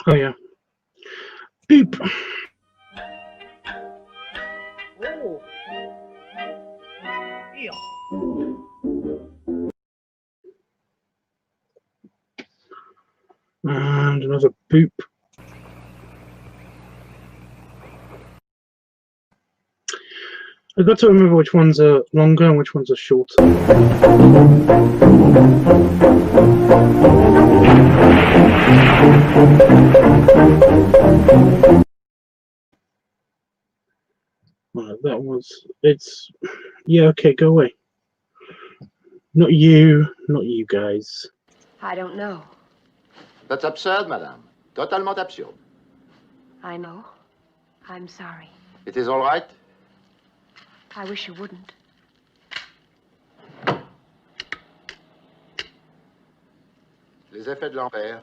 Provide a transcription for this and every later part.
Oh yeah. Beep. Oh. Yeah. And another boop. I've got to remember which ones are longer and which ones are shorter. Right, that was... It's... Yeah, okay, go away. Not you guys. I don't know. That's absurd, madame. Totalement absurde. I know. I'm sorry. It is all right. I wish you wouldn't. Les effets de l'envers.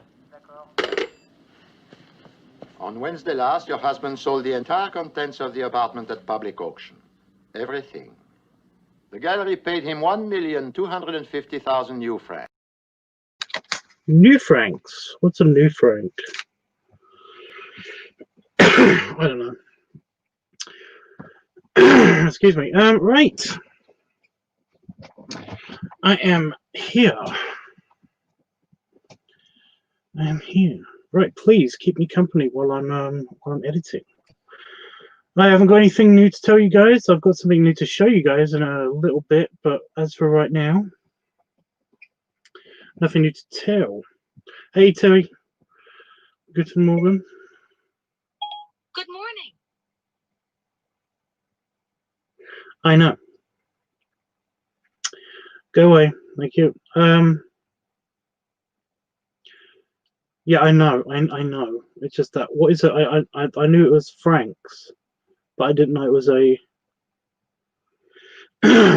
On Wednesday last, your husband sold the entire contents of the apartment at public auction. Everything. The gallery paid him 1,250,000 new francs. New francs? What's a new franc? I don't know. Excuse me. Right. I am here. I am here. Right, please keep me company while I'm editing. I haven't got anything new to tell you guys. I've got something new to show you guys in a little bit, but as for right now, nothing new to tell. Hey, Terry. Good morning. Good morning. I know. Go away. Thank you. Yeah, I know. I know. It's just that. What is it? I knew it was francs, but I didn't know it was a.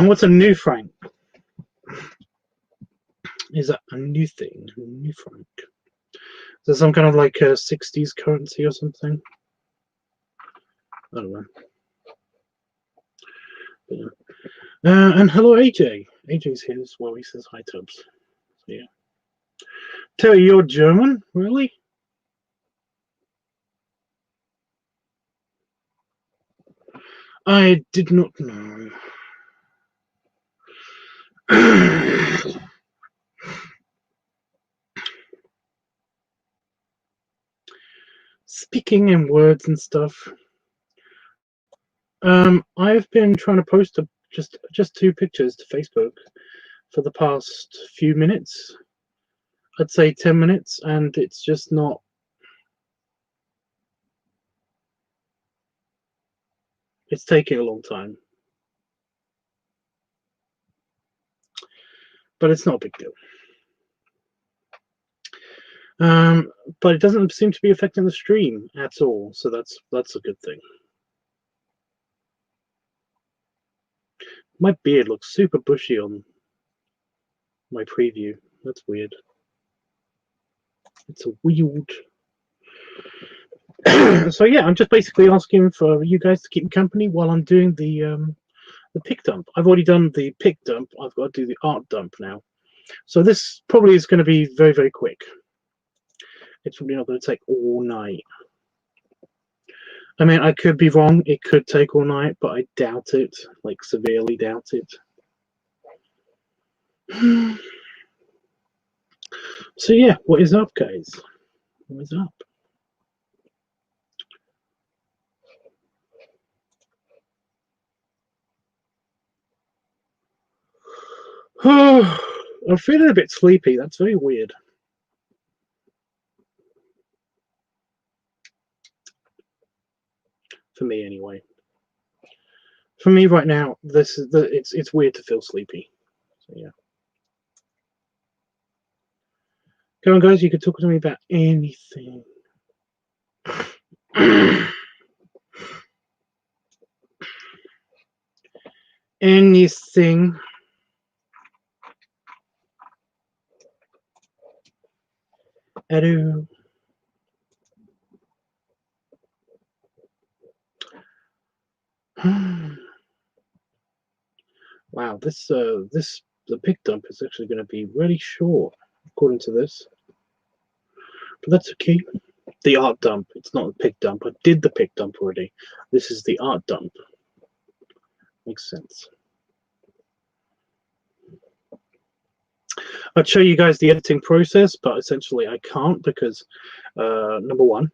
What's a new franc? Is that a new thing? A new franc? Is there some kind of like a 60s currency or something? I don't know. But, and hello, AJ. AJ's here as well. He says hi, Tubbs. So, yeah. Terry, you're German? Really? I did not know. Speaking in words and stuff. I've been trying to post just 2 pictures to Facebook for the past few minutes. I'd say 10 minutes, and it's just not. It's taking a long time. But it's not a big deal. But it doesn't seem to be affecting the stream at all, so that's a good thing. My beard looks super bushy on my preview. That's weird. It's a weird. So yeah, I'm just basically asking for you guys to keep me company while I'm doing the pick dump. I've already done the pick dump. I've got to do the art dump now. So this probably is going to be very, very quick. It's probably not going to take all night. I mean, I could be wrong. It could take all night, but I doubt it. Like, severely doubt it. So yeah, what is up, guys? What is up? I'm feeling a bit sleepy. That's very weird. For me, anyway. For me right now, it's weird to feel sleepy. So yeah. Come on, guys. You can talk to me about anything. Anything. Hello. Wow, the pick dump is actually going to be really short, according to this. But that's okay. The art dump. It's not the pic dump. I did the pic dump already. This is the art dump. Makes sense. I'd show you guys the editing process, but essentially I can't because, number one,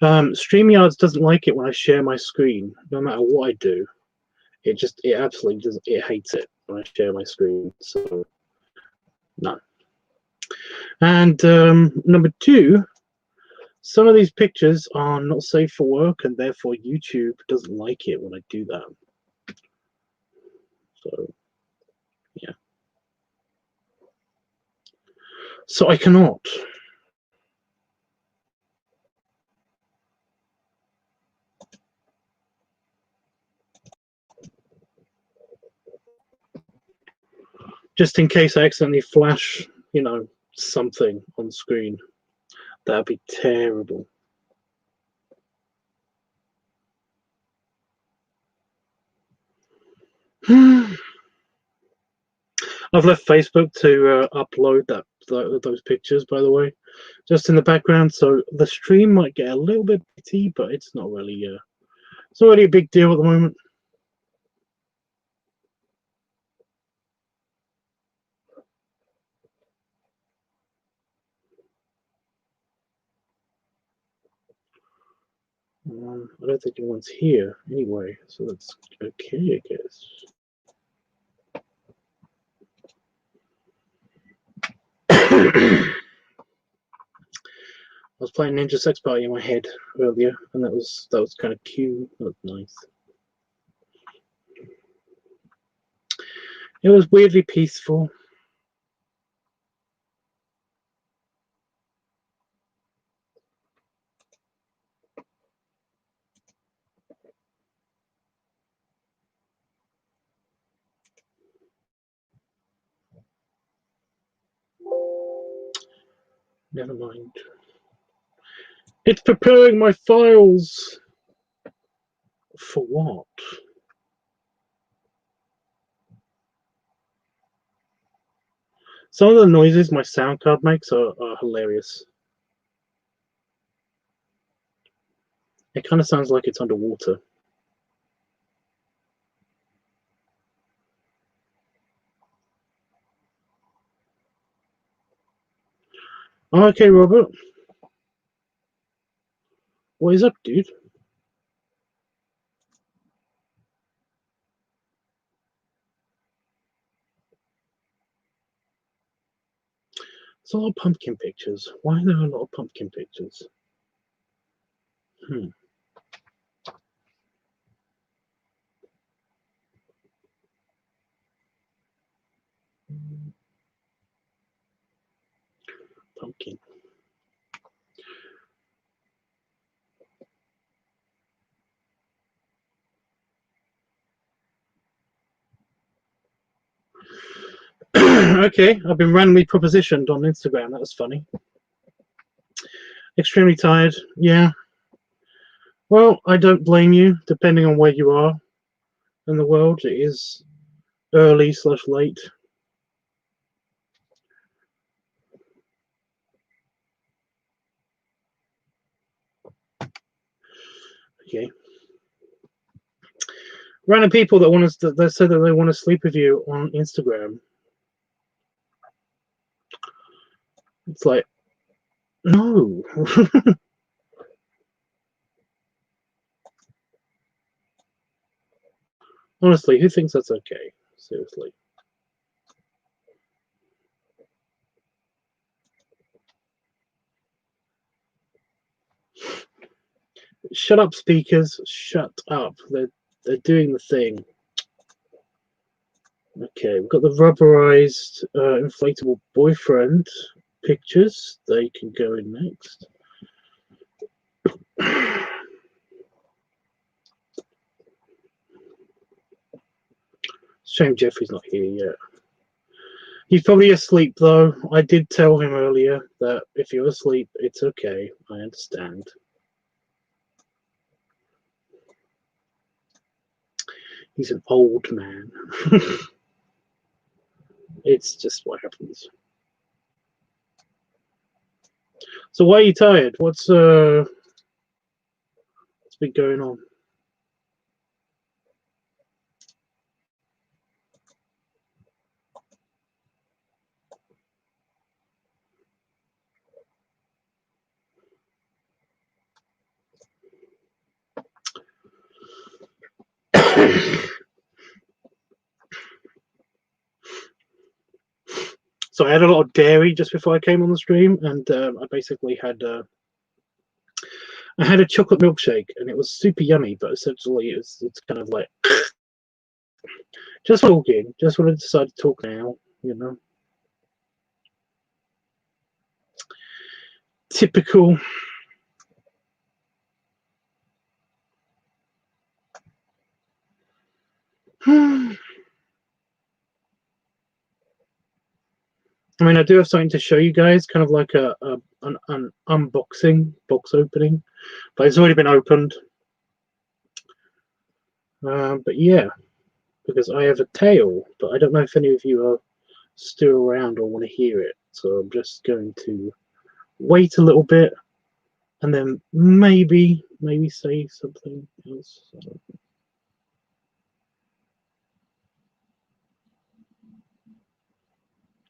StreamYard doesn't like it when I share my screen. No matter what I do, it absolutely doesn't. It hates it when I share my screen. So, no. And number two, some of these pictures are not safe for work, and therefore YouTube doesn't like it when I do that. So, yeah. So I cannot. Just in case I accidentally flash, you know, something on screen. That'd be terrible. I've left Facebook to upload those pictures, by the way, just in the background, so the stream might get a little bit bitty, but it's not really a big deal at the moment. I don't think anyone's here anyway, so that's okay, I guess. I was playing Ninja Sex Party in my head earlier, and that was kind of cute. That was nice. It was weirdly peaceful. Never mind. It's preparing my files. For what? Some of the noises my sound card makes are hilarious. It kind of sounds like it's underwater. Okay, Robert. What is up, dude? It's a lot of pumpkin pictures. Why are there a lot of pumpkin pictures? Pumpkin. Okay, I've been randomly propositioned on Instagram. That was funny. Extremely tired. Yeah. Well, I don't blame you, depending on where you are in the world. It is early/late. Okay. Random people that want to, that said that they want to sleep with you on Instagram. It's like, no. Honestly, who thinks that's okay? Seriously. Shut up, speakers. Shut up. They're doing the thing. Okay, we've got the rubberized inflatable boyfriend pictures. They can go in next. Shame Jeffrey's not here yet. He's probably asleep, though. I did tell him earlier that if you're asleep, it's okay. I understand. He's an old man. It's just what happens. So why are you tired? What's been going on? So I had a lot of dairy just before I came on the stream, and I basically had I had a chocolate milkshake, and it was super yummy. But essentially, it's kind of like just talking. Just want to decide to talk now, you know. Typical. I mean, I do have something to show you guys, kind of like an unboxing box opening, but it's already been opened. But yeah, because I have a tale, but I don't know if any of you are still around or want to hear it. So I'm just going to wait a little bit, and then maybe say something else.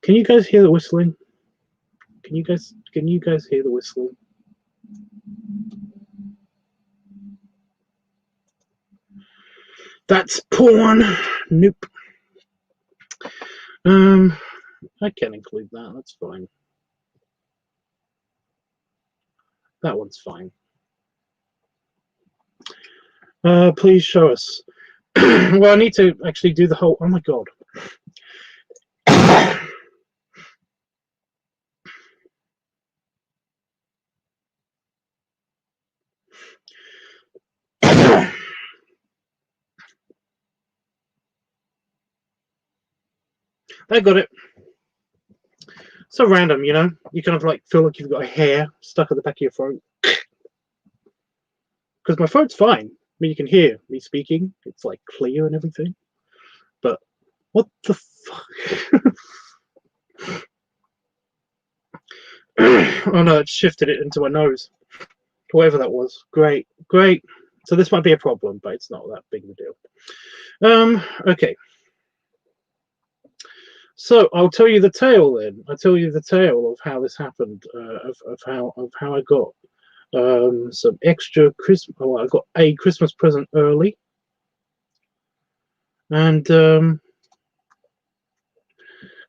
Can you guys hear the whistling? Can you guys hear the whistling? That's porn. Nope. I can include that. That's fine. That one's fine. Please show us. Well, I need to actually do the whole. Oh my god. I got it. So random, you know. You kind of like feel like you've got a hair stuck at the back of your throat. Because my throat's fine. I mean, you can hear me speaking. It's like clear and everything. But what the fuck? Oh no, it shifted it into my nose. Whatever that was. Great. So this might be a problem, but it's not that big of a deal. Okay. So I'll tell you the tale then. I'll tell you the tale of how this happened, of how I got some extra Christmas. Well, I got a Christmas present early, and I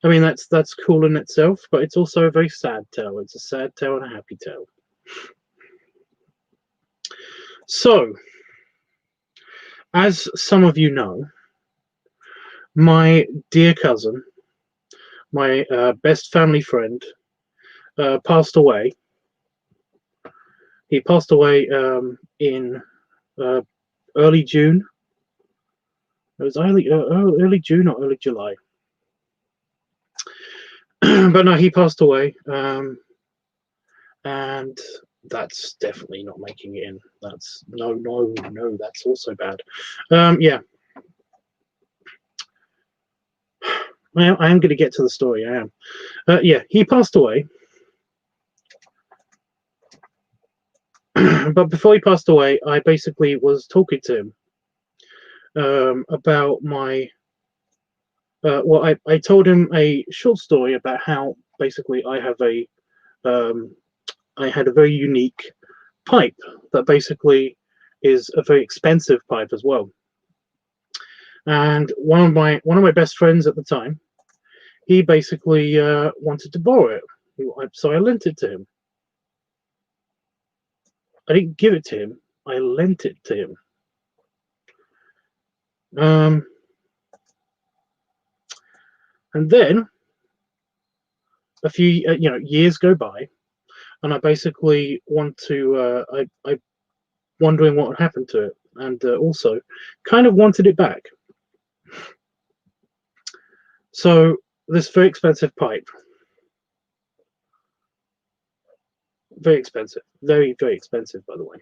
mean that's cool in itself. But it's also a very sad tale. It's a sad tale and a happy tale. So, as some of you know, my dear cousin, my best family friend, passed away. He passed away in early June. It was early June or early July. But no, he passed away, and that's definitely not making it in. That's no. That's also bad. Yeah. I am going to get to the story. I am. Yeah, he passed away. But before he passed away, I basically was talking to him about my. Well, I told him a short story about how basically I had a very unique pipe that basically is a very expensive pipe as well. And one of my best friends at the time, he basically wanted to borrow it, so I lent it to him. I didn't give it to him. I lent it to him. And then a few years go by, and I basically want to I wondering what happened to it, and also kind of wanted it back. So this very expensive pipe, very expensive, very expensive, by the way.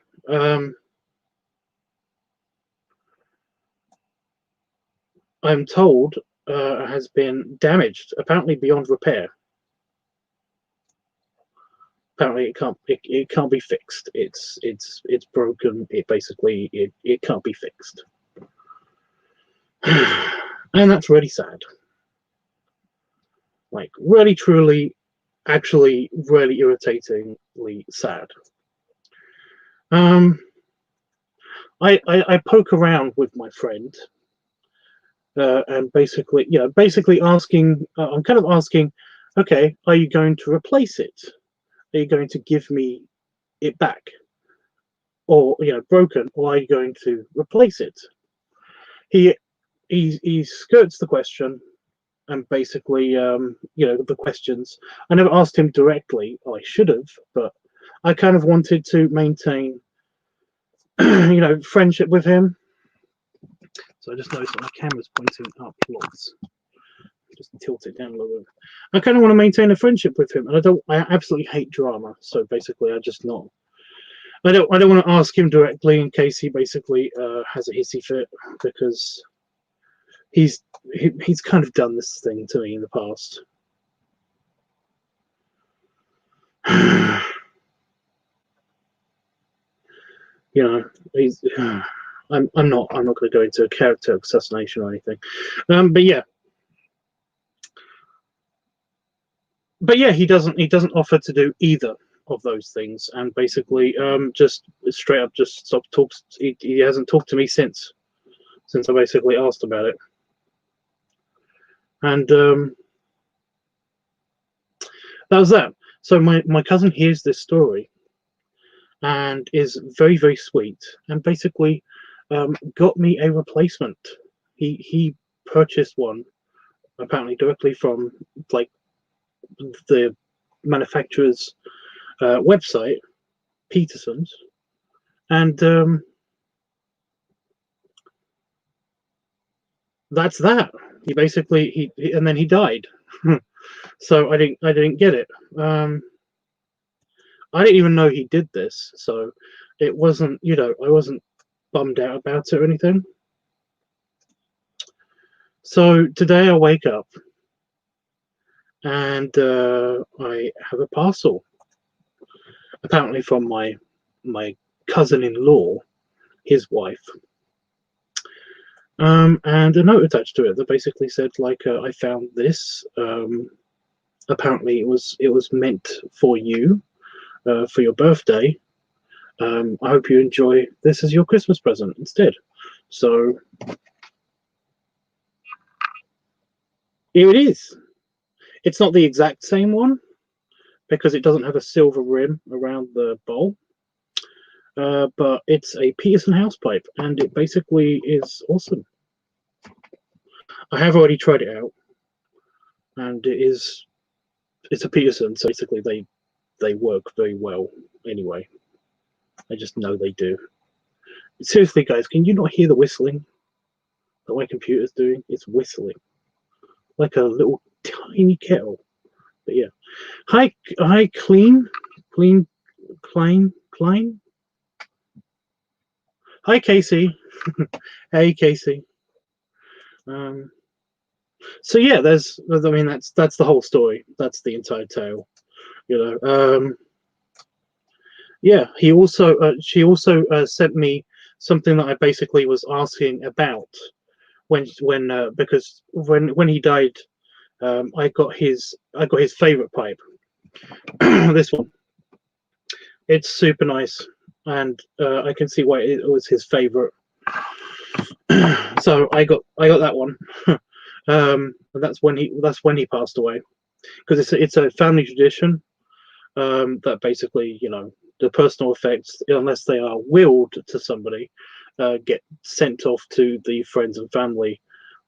I'm told has been damaged, apparently beyond repair. apparently it can't be fixed. It's broken. It can't be fixed. And that's really sad. Like really, truly, actually, really irritatingly sad. I poke around with my friend, and basically asking. I'm kind of asking, okay, are you going to replace it? Are you going to give me it back, or broken, or are you going to replace it? He skirts the question, and basically, the questions. I never asked him directly. I should have, but I kind of wanted to maintain, friendship with him. So I just noticed that my camera's pointing up lots. Just tilt it down a little bit. I kind of want to maintain a friendship with him, and I absolutely hate drama. So basically, I don't want to ask him directly in case he basically has a hissy fit, because he's kind of done this thing to me in the past. He's. I'm not going to go into a character assassination or anything, but yeah, he doesn't offer to do either of those things, and basically, just straight up just stopped talks. He hasn't talked to me since I basically asked about it, and that was that. So my cousin hears this story and is very, very sweet, and basically got me a replacement. He purchased one apparently directly from like the manufacturer's website, Peterson's, and that's that. He basically and then he died. So I didn't get it. I didn't even know he did this, so it wasn't, I wasn't bummed out about it or anything. So today I wake up and I have a parcel, apparently from my cousin-in-law, his wife, and a note attached to it that basically said like, I found this. Apparently it was meant for you, for your birthday. I hope you enjoy this as your Christmas present instead. So here it is. It's not the exact same one because it doesn't have a silver rim around the bowl, but it's a Peterson house pipe, and it basically is awesome. I have already tried it out, and it's a Peterson, so basically they work very well anyway. I just know they do. Seriously, guys, can you not hear the whistling that my computer's doing? It's whistling like a little tiny kettle. But yeah, hi, clean. Hi, Casey. Hey, Casey. So yeah, that's the whole story. That's the entire tale. Yeah, she also sent me something that I basically was asking about because when he died, I got his favorite pipe. This one. It's super nice, and I can see why it was his favorite. So I got that one. And that's when he passed away, because it's a family tradition, that basically, the personal effects, unless they are willed to somebody, get sent off to the friends and family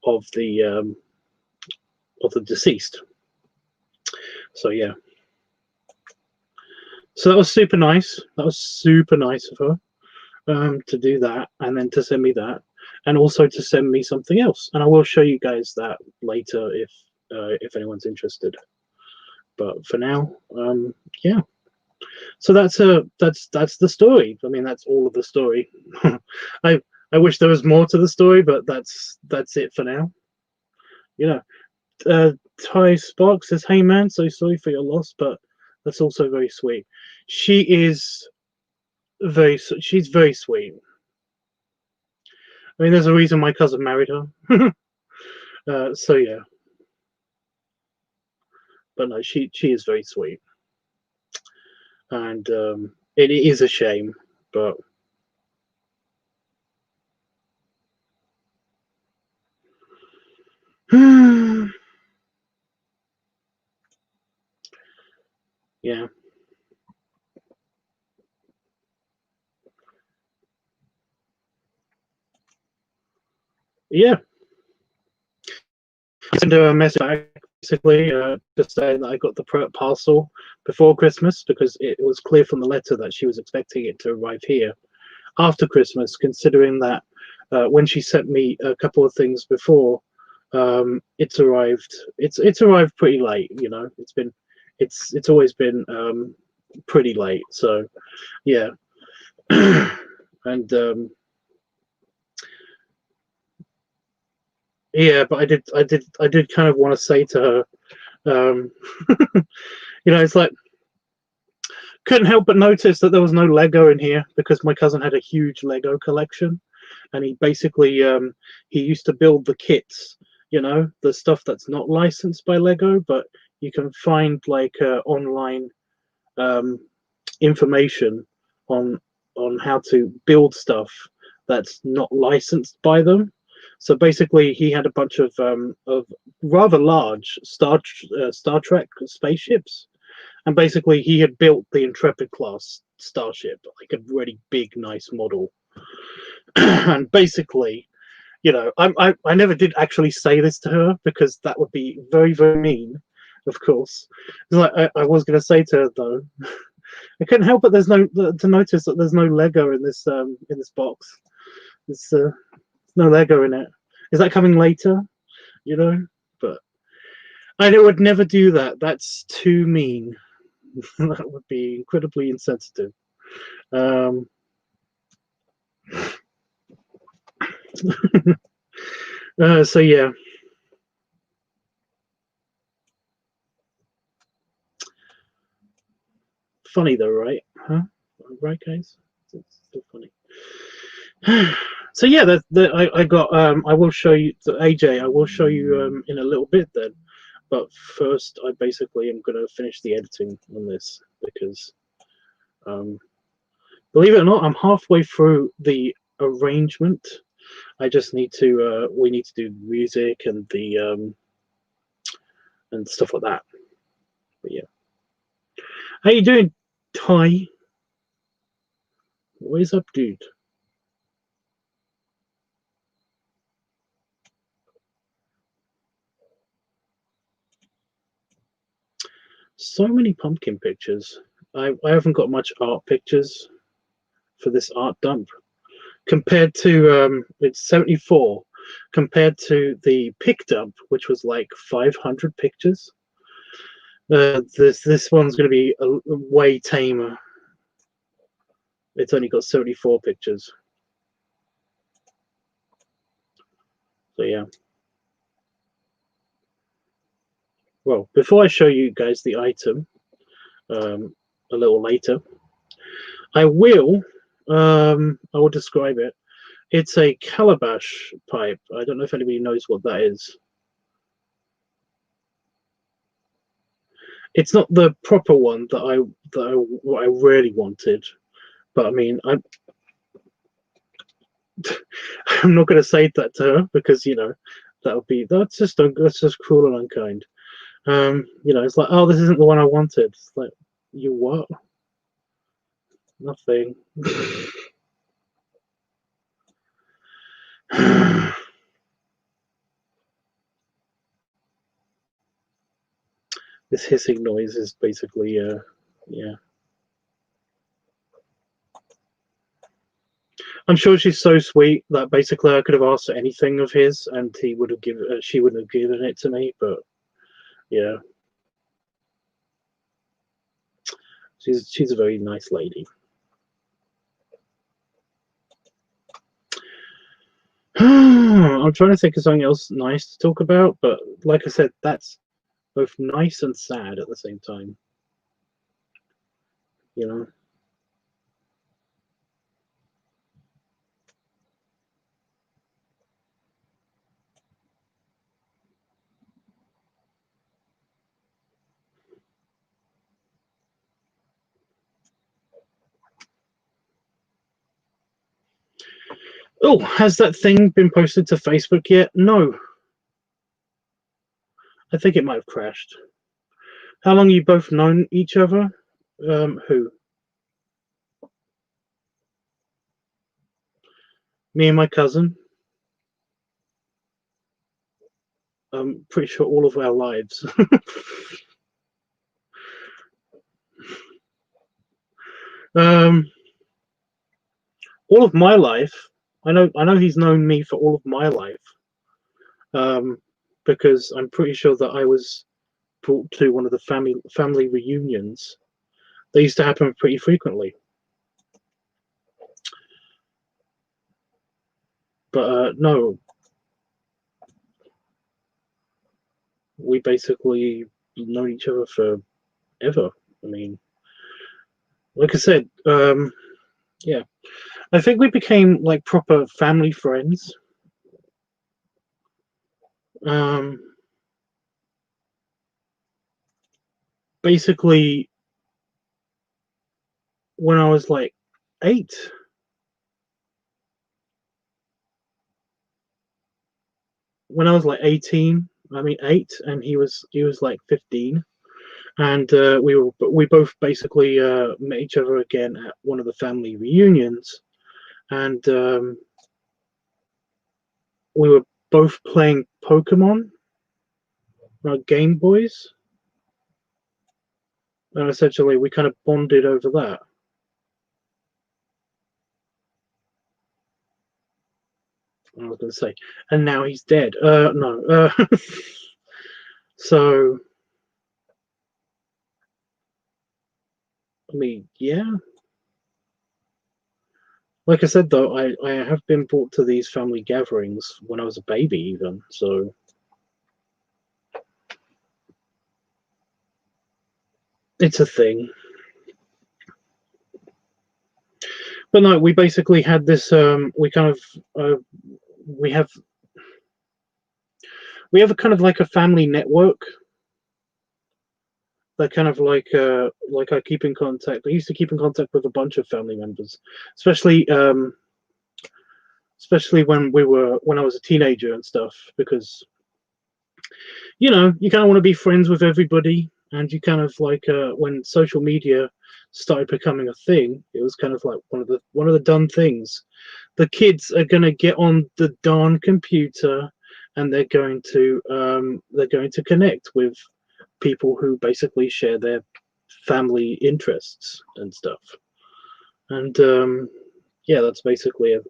of the deceased. So yeah, so that was super nice. That was super nice of her, to do that, and then to send me that, and also to send me something else. And I will show you guys that later if anyone's interested. But for now, yeah. So that's the story. I mean, that's all of the story. I wish there was more to the story, but that's it for now. Ty Sparks says, "Hey man, so sorry for your loss, but That's also very sweet. She's very sweet. I mean, there's a reason my cousin married her. So yeah, but no, she is very sweet, and it is a shame, but yeah. Yeah, I sent her a message back basically, just saying that I got the parcel before Christmas, because it was clear from the letter that she was expecting it to arrive here after Christmas, considering that when she sent me a couple of things before, it's arrived. It's arrived pretty late. You know, it's always been pretty late. So yeah, and yeah, but I did kind of want to say to her, you know, it's like, couldn't help but notice that there was no Lego in here, because my cousin had a huge Lego collection, and he basically he used to build the kits, you know, the stuff that's not licensed by Lego, but you can find like online information on how to build stuff that's not licensed by them. So basically, he had a bunch of rather large Star Trek spaceships, and basically he had built the Intrepid class starship, like a really big, nice model. And basically, you know, I never did actually say this to her, because that would be very, very mean, of course. It's like I was going to say to her though, I couldn't help but to notice that there's no Lego in this box. There's no Lego in it. Is that coming later? You know, but I would never do that. That's too mean. That would be incredibly insensitive. So yeah. Funny though, right? Huh? Right, guys? It's still funny. So yeah, I got. I will show you the AJ. I will show you in a little bit then. But first, I basically am going to finish the editing on this, because, believe it or not, I'm halfway through the arrangement. I just need to. We need to do music and the and stuff like that. But yeah, how you doing, Ty? What is up, dude? So many pumpkin pictures. I haven't got much art pictures for this art dump, compared to it's 74 compared to the pick dump, which was like 500 pictures. This one's going to be a way tamer. It's only got 74 pictures. So yeah. Well, before I show you guys the item a little later, I will describe it. It's a calabash pipe. I don't know if anybody knows what that is. It's not the proper one that I really wanted, but I mean, I'm not going to say that to her, because, you know, that's just cruel and unkind. You know, it's like, oh, this isn't the one I wanted. It's like, you what? Nothing. This hissing noise is basically, yeah. I'm sure she's so sweet that basically I could have asked her anything of his, and he would have she wouldn't have given it to me. But yeah, she's a very nice lady. I'm trying to think of something else nice to talk about, but like I said, that's both nice and sad at the same time. you know. Oh, has that thing been posted to Facebook yet? No. I think it might have crashed. How long you both known each other? Who? Me and my cousin. I'm pretty sure all of our lives. um, all of my life. I know he's known me for all of my life. Because I'm pretty sure that I was brought to one of the family reunions. They used to happen pretty frequently. But no, we basically known each other forever. I mean, like I said, yeah, I think we became like proper family friends. Um, Basically, when I was like 8. When I was like 18, I mean 8, and he was like 15, and we both basically met each other again at one of the family reunions, and we were both playing Pokemon, like Game Boys, and essentially we kind of bonded over that. I was going to say, and now he's dead. No. So, I mean, yeah. Like I said, though, I have been brought to these family gatherings when I was a baby, even. So, it's a thing. But no, we basically had this. We kind of we have a kind of like a family network that kind of like I keep in contact. I used to keep in contact with a bunch of family members, especially especially when I was a teenager and stuff, because you know you kind of want to be friends with everybody, and you kind of like when social media started becoming a thing, it was kind of like one of the done things. The kids are going to get on the darn computer, and they're going to connect with people who basically share their family interests and stuff. And yeah, that's basically a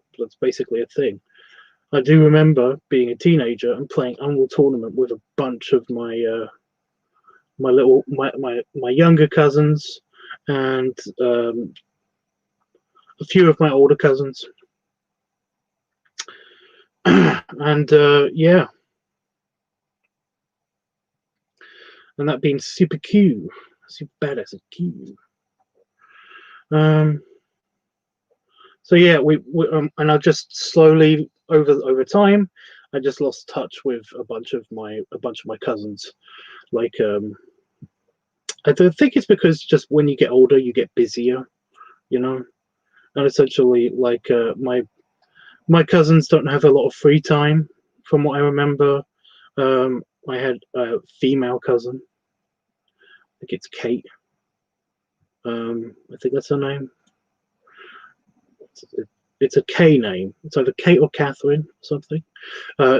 thing. I do remember being a teenager and playing Unreal Tournament with a bunch of my younger cousins, and a few of my older cousins. And yeah, and that being super cute, super badass and cute. So yeah, and I just slowly over time, I just lost touch with a bunch of my cousins. Like I don't think it's because just when you get older, you get busier, you know. And essentially, like my cousins don't have a lot of free time, from what I remember. I had a female cousin. I think it's Kate. I think that's her name. It's a K name. It's either Kate or Catherine, or something.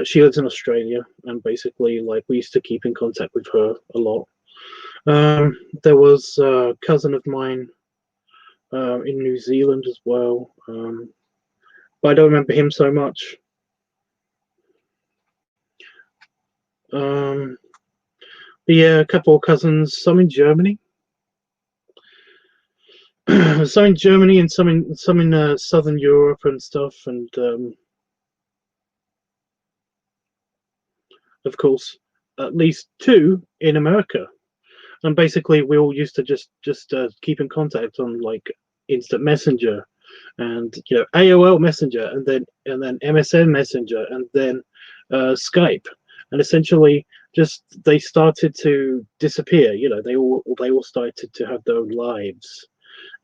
She lives in Australia, and basically, like, we used to keep in contact with her a lot. There was a cousin of mine in New Zealand as well, but I don't remember him so much. But yeah, a couple of cousins, some in Germany. Some in Germany and some in Southern Europe and stuff, and of course, at least 2 in America. and basically we all used to just keep in contact on like instant messenger, and AOL Messenger, and then MSN Messenger, and then Skype, and essentially just they started to disappear. They all started to have their own lives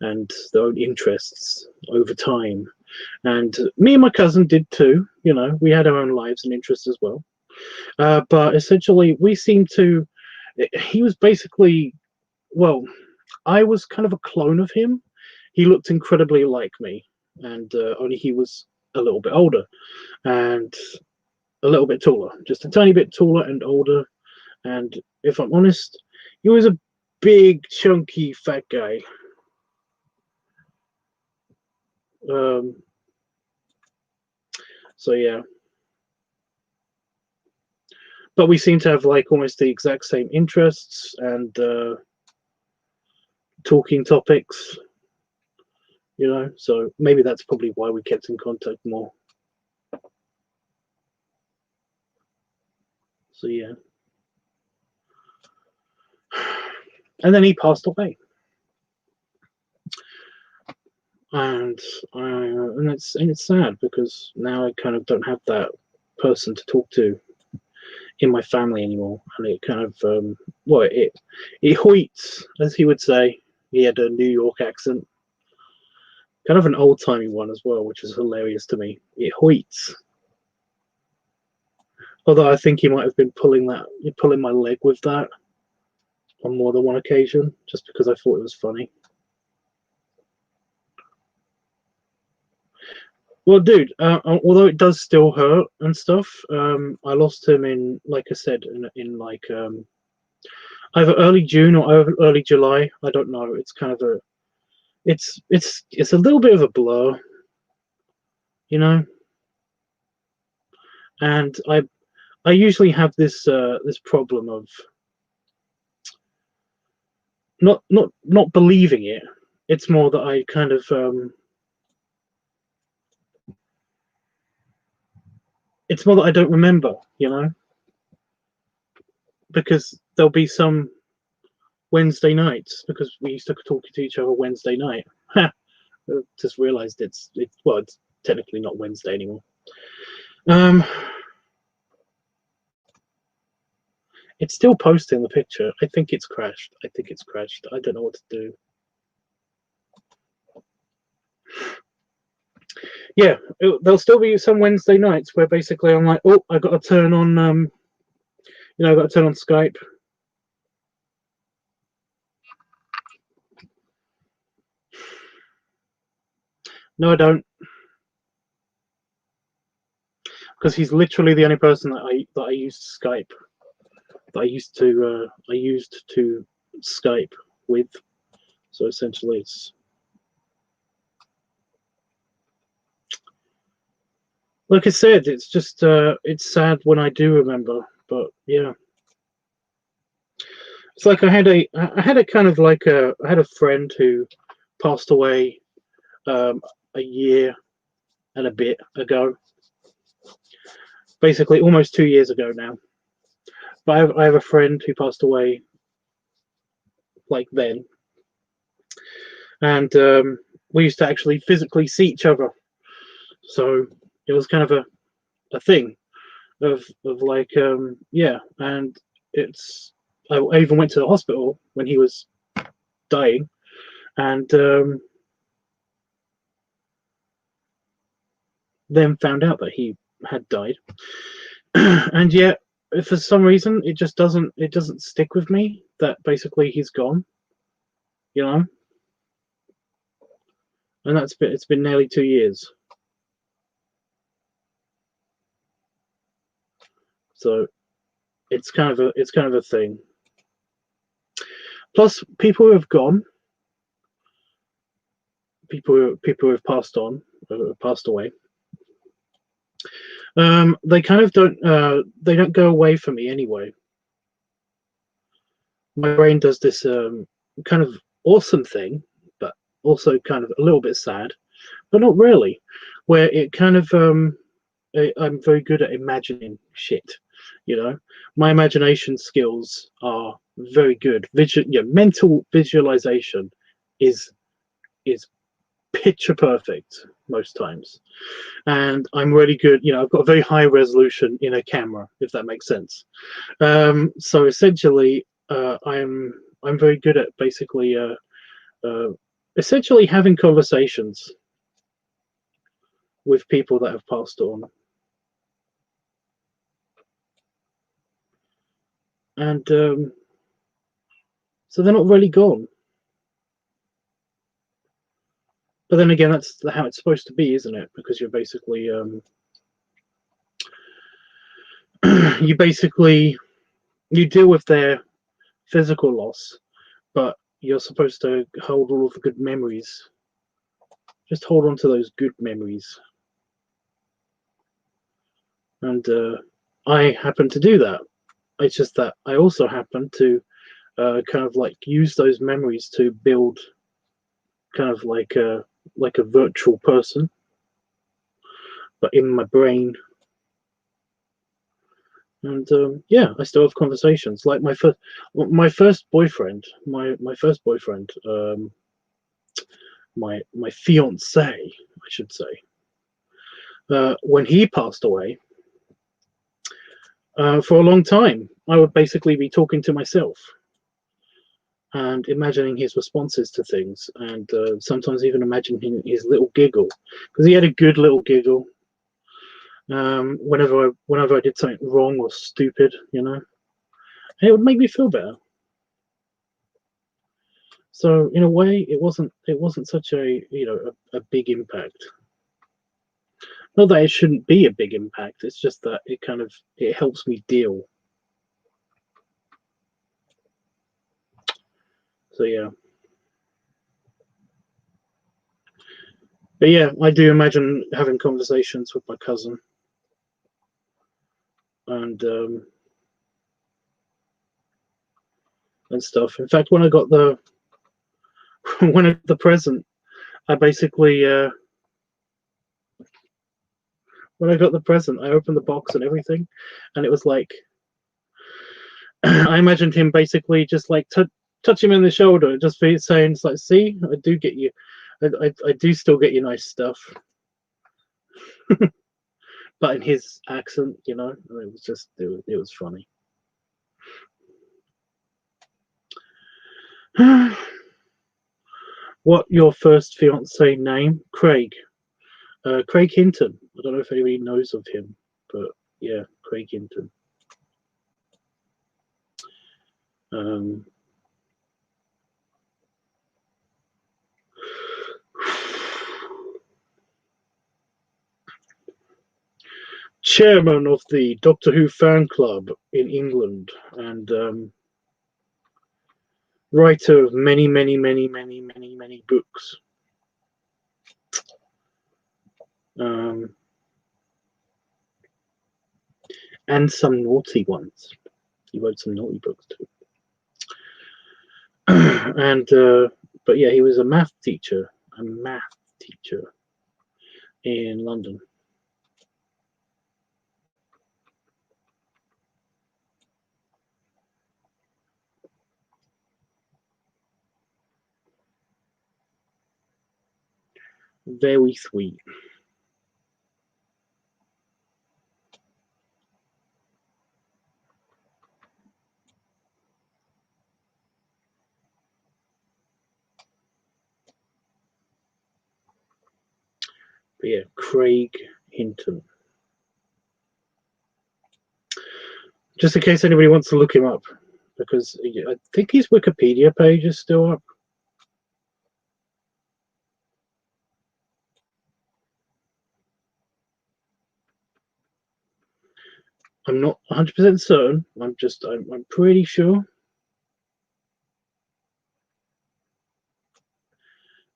and their own interests over time, and me and my cousin did too. We had our own lives and interests as well, but essentially we seemed to. He was basically, well, I was kind of a clone of him. He looked incredibly like me, and only he was a little bit older and a little bit taller, just a tiny bit taller and older. And if I'm honest, he was a big, chunky, fat guy. So yeah, but we seem to have like almost the exact same interests and talking topics. So maybe that's probably why we kept in contact more. So yeah, and then he passed away, and it's sad because now I kind of don't have that person to talk to in my family anymore, and it kind of it hoits, as he would say. He had a New York accent, kind of an old-timey one as well, which is hilarious to me. It hoits. Although I think he might have been pulling my leg with that on more than one occasion, just because I thought it was funny. Well, dude, although it does still hurt and stuff, I lost him in, like I said, in like either early June or early July. I don't know. It's kind of it's a little bit of a blur, and I usually have this this problem of not believing it. It's more that I kind of it's more that I don't remember, because there'll be some Wednesday nights, because we used to talk to each other Wednesday night. Just realized it's technically not Wednesday anymore. It's still posting the picture. I think it's crashed. I don't know what to do. Yeah, there'll still be some Wednesday nights where basically I'm like, oh, I got to turn on, I got to turn on Skype. No, I don't, because he's literally the only person that I used Skype. That I used to Skype with. So essentially, it's like I said, it's just it's sad when I do remember, but yeah. It's like I had a kind of like I had a friend who passed away a year and a bit ago, basically almost 2 years ago now. But I have a friend who passed away like then, and we used to actually physically see each other, so it was kind of a thing of like yeah. And I even went to the hospital when he was dying, and then found out that he had died. And yet, for some reason, it just doesn't stick with me that basically he's gone, and it's been nearly 2 years. So it's kind of a thing. Plus, people who have gone, people who have passed on, passed away, they kind of don't go away for me anyway. My brain does this kind of awesome thing, but also kind of a little bit sad, but not really, where it kind of I'm very good at imagining shit. My imagination skills are very good. Mental visualization is picture perfect most times, and I'm really good. I've got a very high resolution in a camera, if that makes sense. So essentially, I'm very good at basically essentially having conversations with people that have passed on, and so they're not really gone. But then again, that's how it's supposed to be, isn't it? Because you're basically you deal with their physical loss, but you're supposed to hold all of the good memories. Just hold on to those good memories. And I happen to do that. It's just that I also happen to kind of like use those memories to build kind of like a virtual person, but in my brain. And yeah, I still have conversations. Like my first boyfriend, my fiance, I should say. When he passed away, for a long time, I would basically be talking to myself and imagining his responses to things, and sometimes even imagining his little giggle, because he had a good little giggle whenever I did something wrong or stupid, and it would make me feel better. So in a way, it wasn't such a a big impact. Not that it shouldn't be a big impact. It's just that it helps me deal. So yeah. But yeah, I do imagine having conversations with my cousin, and stuff. In fact, when I got the present, I basically when I got the present, I opened the box and everything, and it was like I imagined him basically just like touch him in the shoulder, just saying, "It's like, see, I do get you, I do still get you nice stuff," but in his accent, and it was just it was funny. What your first fiance name? Craig. Craig Hinton. I don't know if anybody knows of him, but yeah, Craig Hinton. Chairman of the Doctor Who fan club in England, and writer of many books. And some naughty ones. He wrote some naughty books too. And but yeah, he was a math teacher in London. Very sweet. But yeah, Craig Hinton. Just in case anybody wants to look him up, because I think his Wikipedia page is still up. I'm not 100% certain. I'm pretty sure.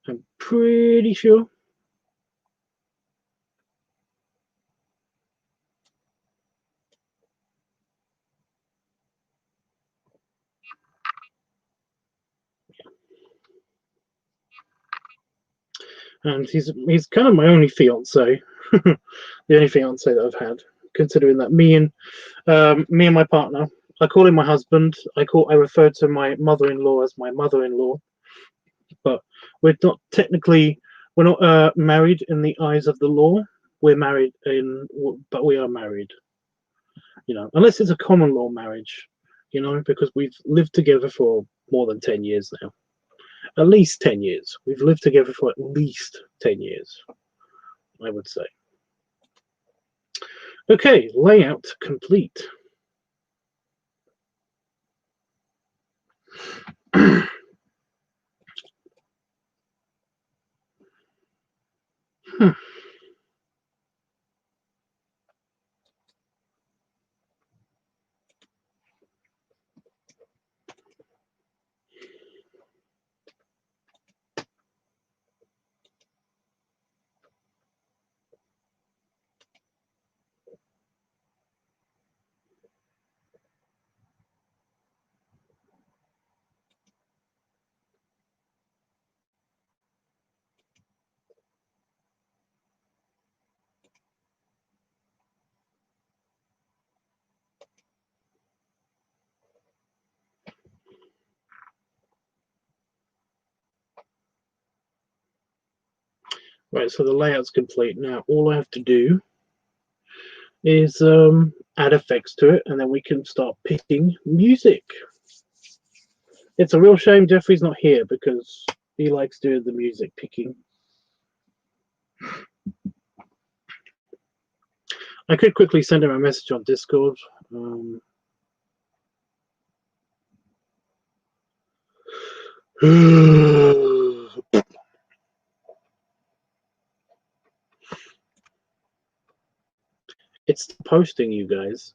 I'm pretty sure. And he's kind of my only fiance, the only fiance that I've had, considering that me and my partner I call him my husband. I refer to my mother-in-law as my mother-in-law, but we're not technically, we're not married in the eyes of the law. We're married but we are married. You know, unless it's a common law marriage, you know, because we've lived together for more than 10 years now. At least 10 years. We've lived together for at least 10 years, I would say. Okay, layout complete. Right, so the layout's complete. Now all I have to do is add effects to it, and then we can start picking music. It's a real shame Jeffrey's not here because he likes doing the music picking. I could quickly send him a message on Discord. It's posting, you guys.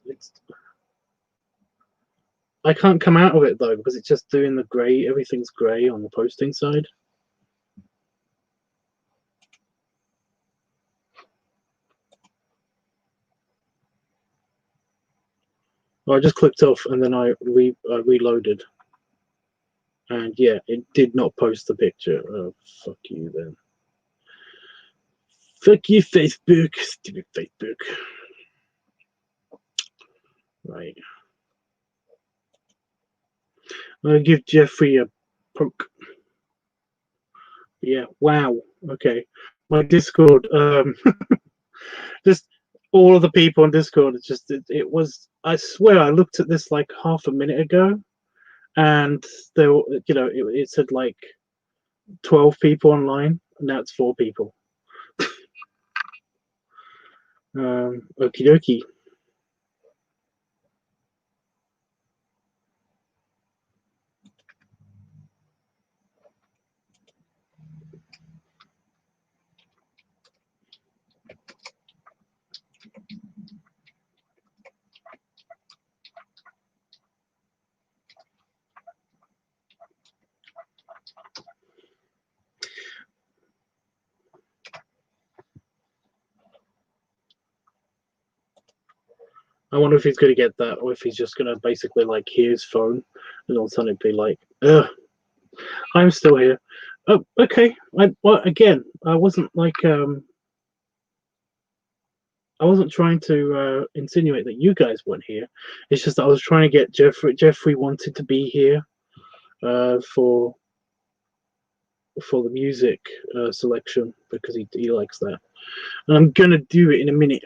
I can't come out of it though because it's just doing the grey. Everything's grey on the posting side. I just clicked off and then I reloaded. And yeah, it did not post the picture. Oh, fuck you then. Fuck you, Facebook. Stupid Facebook. Right. I'll give Jeffrey a poke. Yeah, wow. Okay. My Discord, just all of the people on Discord, it was, I swear I looked at this like half a minute ago and there were, you know, it said like 12 people online and now it's 4 people. Okie dokie. I wonder if he's going to get that or if he's just going to basically like hear his phone and all of a sudden be like, ugh, I'm still here. Oh, okay. Well, again, I wasn't like, I wasn't trying to insinuate that you guys weren't here. It's just that I was trying to get Jeffrey. Jeffrey wanted to be here for the music selection because he likes that. And I'm going to do it in a minute.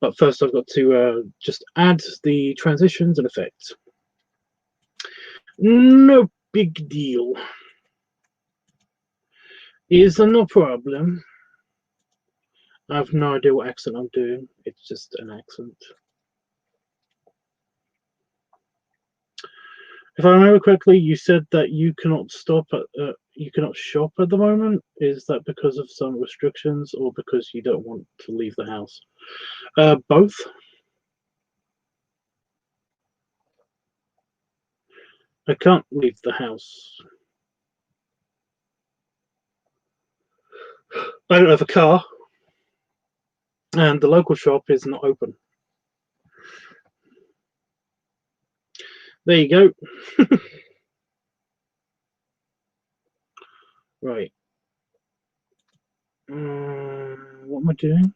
But first I've got to just add the transitions and effects. No big deal. Is no problem. I have no idea what accent I'm doing. It's just an accent. If I remember correctly, you said that you cannot you cannot shop at the moment. Is that because of some restrictions or because you don't want to leave the house? Both. I can't leave the house. I don't have a car, and the local shop is not open. There you go. Right. What am I doing?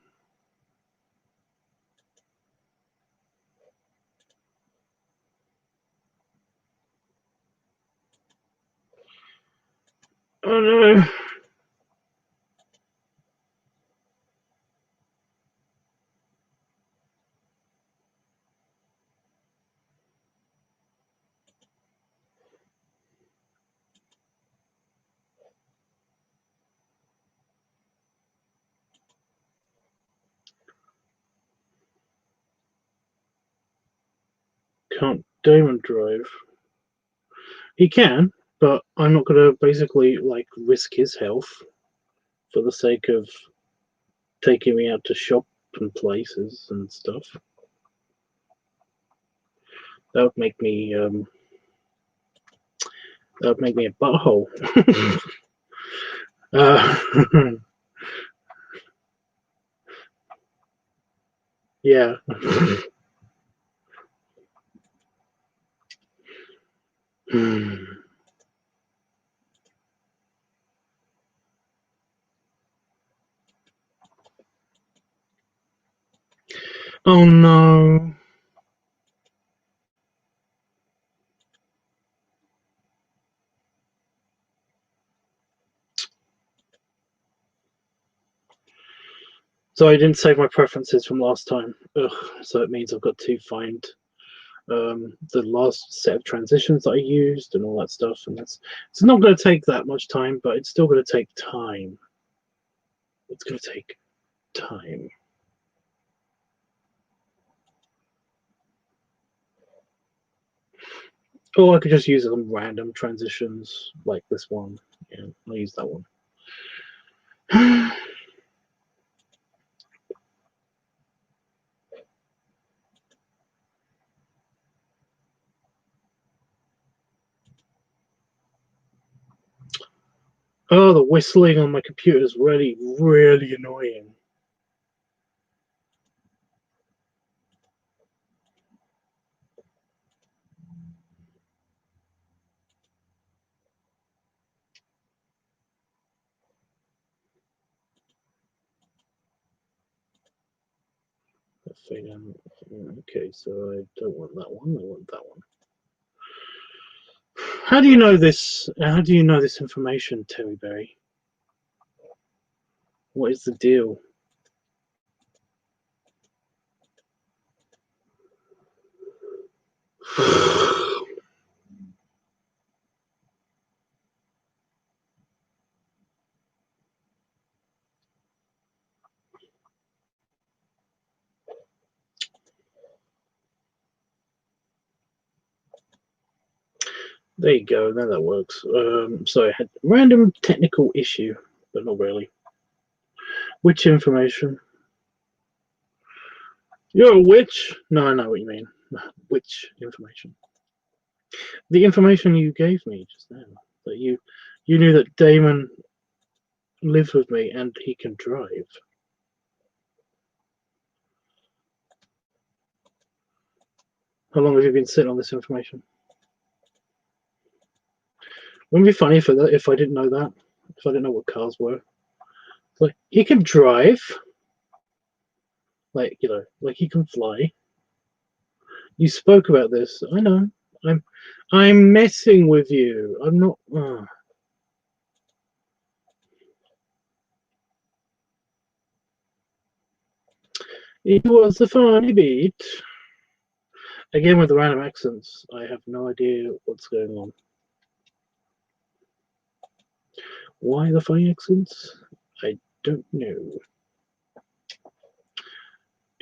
Oh no. Can't Damon drive? He can, but I'm not gonna basically like risk his health for the sake of taking me out to shop and places and stuff. That would make me that would make me a butthole. Yeah. Oh no. So I didn't save my preferences from last time. Ugh, so it means I've got to find the last set of transitions that I used and all that stuff. And it's not going to take that much time, but it's still going to take time. It's going to take time. Or I could just use some random transitions like this one. Yeah, I'll use that one. Oh, the whistling on my computer is really, really annoying. Okay, so I don't want that one. I want that one. How do you know this? How do you know this information, Terry Berry? What is the deal? There you go. Now that works. So I had random technical issue, but not really. Which information? You're a witch? No, I know what you mean. Which information? The information you gave me just now. That you knew that Damon lives with me and he can drive. How long have you been sitting on this information? Wouldn't it be funny if I didn't know that? If I didn't know what cars were? Like, he can drive. Like, you know, like he can fly. You spoke about this. I know. I'm messing with you. I'm not. It was a funny beat. Again with the random accents. I have no idea what's going on. Why the funny accents? I don't know.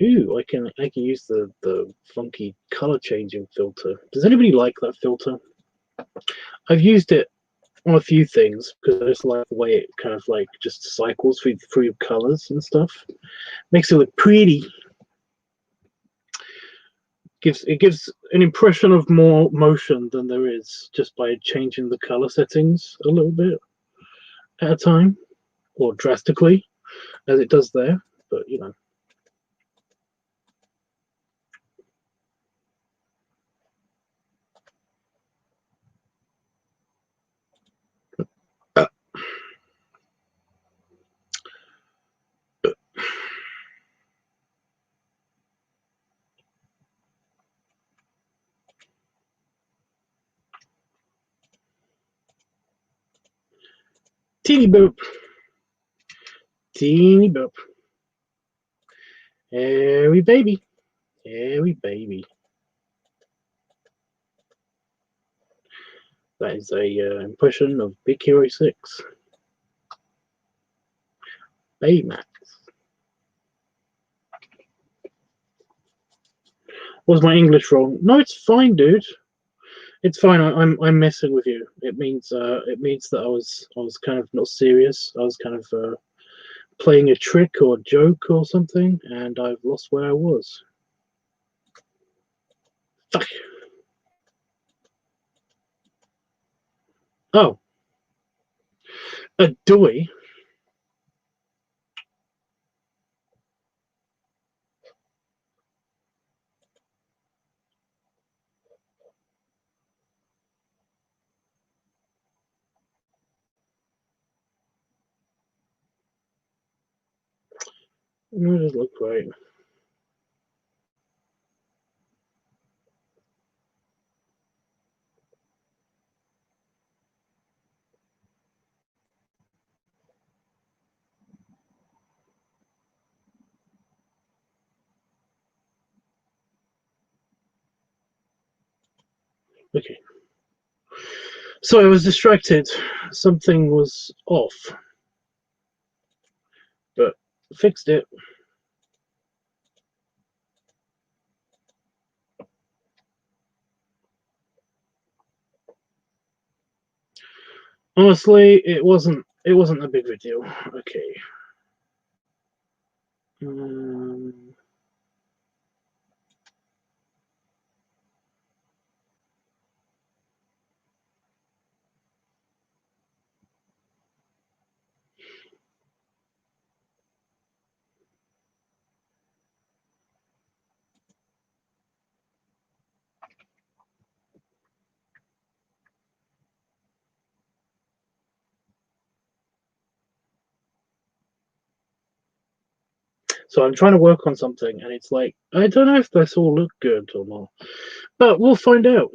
Ooh, I can use the funky color changing filter. Does anybody like that filter? I've used it on a few things because I just like the way it kind of like just cycles through colors and stuff. Makes it look pretty. It gives an impression of more motion than there is just by changing the color settings a little bit at a time, or drastically, as it does there. But you know. Teeny boop. Teeny boop. Hairy baby. Hairy baby. That is a impression of Big Hero 6. Baymax. Was my English wrong? No, it's fine, dude. It's fine. I'm messing with you. It means that I was kind of not serious. I was kind of playing a trick or a joke or something, and I've lost where I was. Fuck. Oh, a doy. It does look great. Okay. So I was distracted. Something was off, but fixed it. Honestly, it wasn't a big of a deal. Okay. So I'm trying to work on something, and it's like, I don't know if this all look good or not, but we'll find out.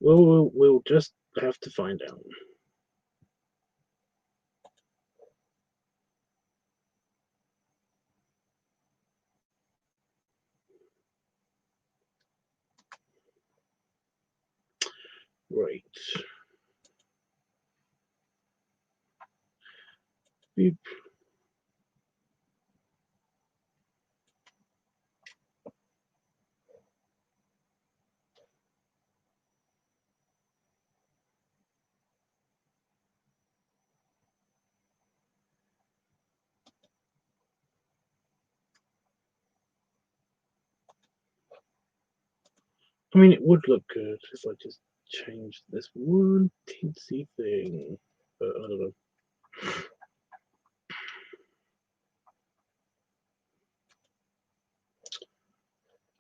We'll just have to find out. Right. Beep. I mean, it would look good if I just changed this one teensy thing, but I don't know.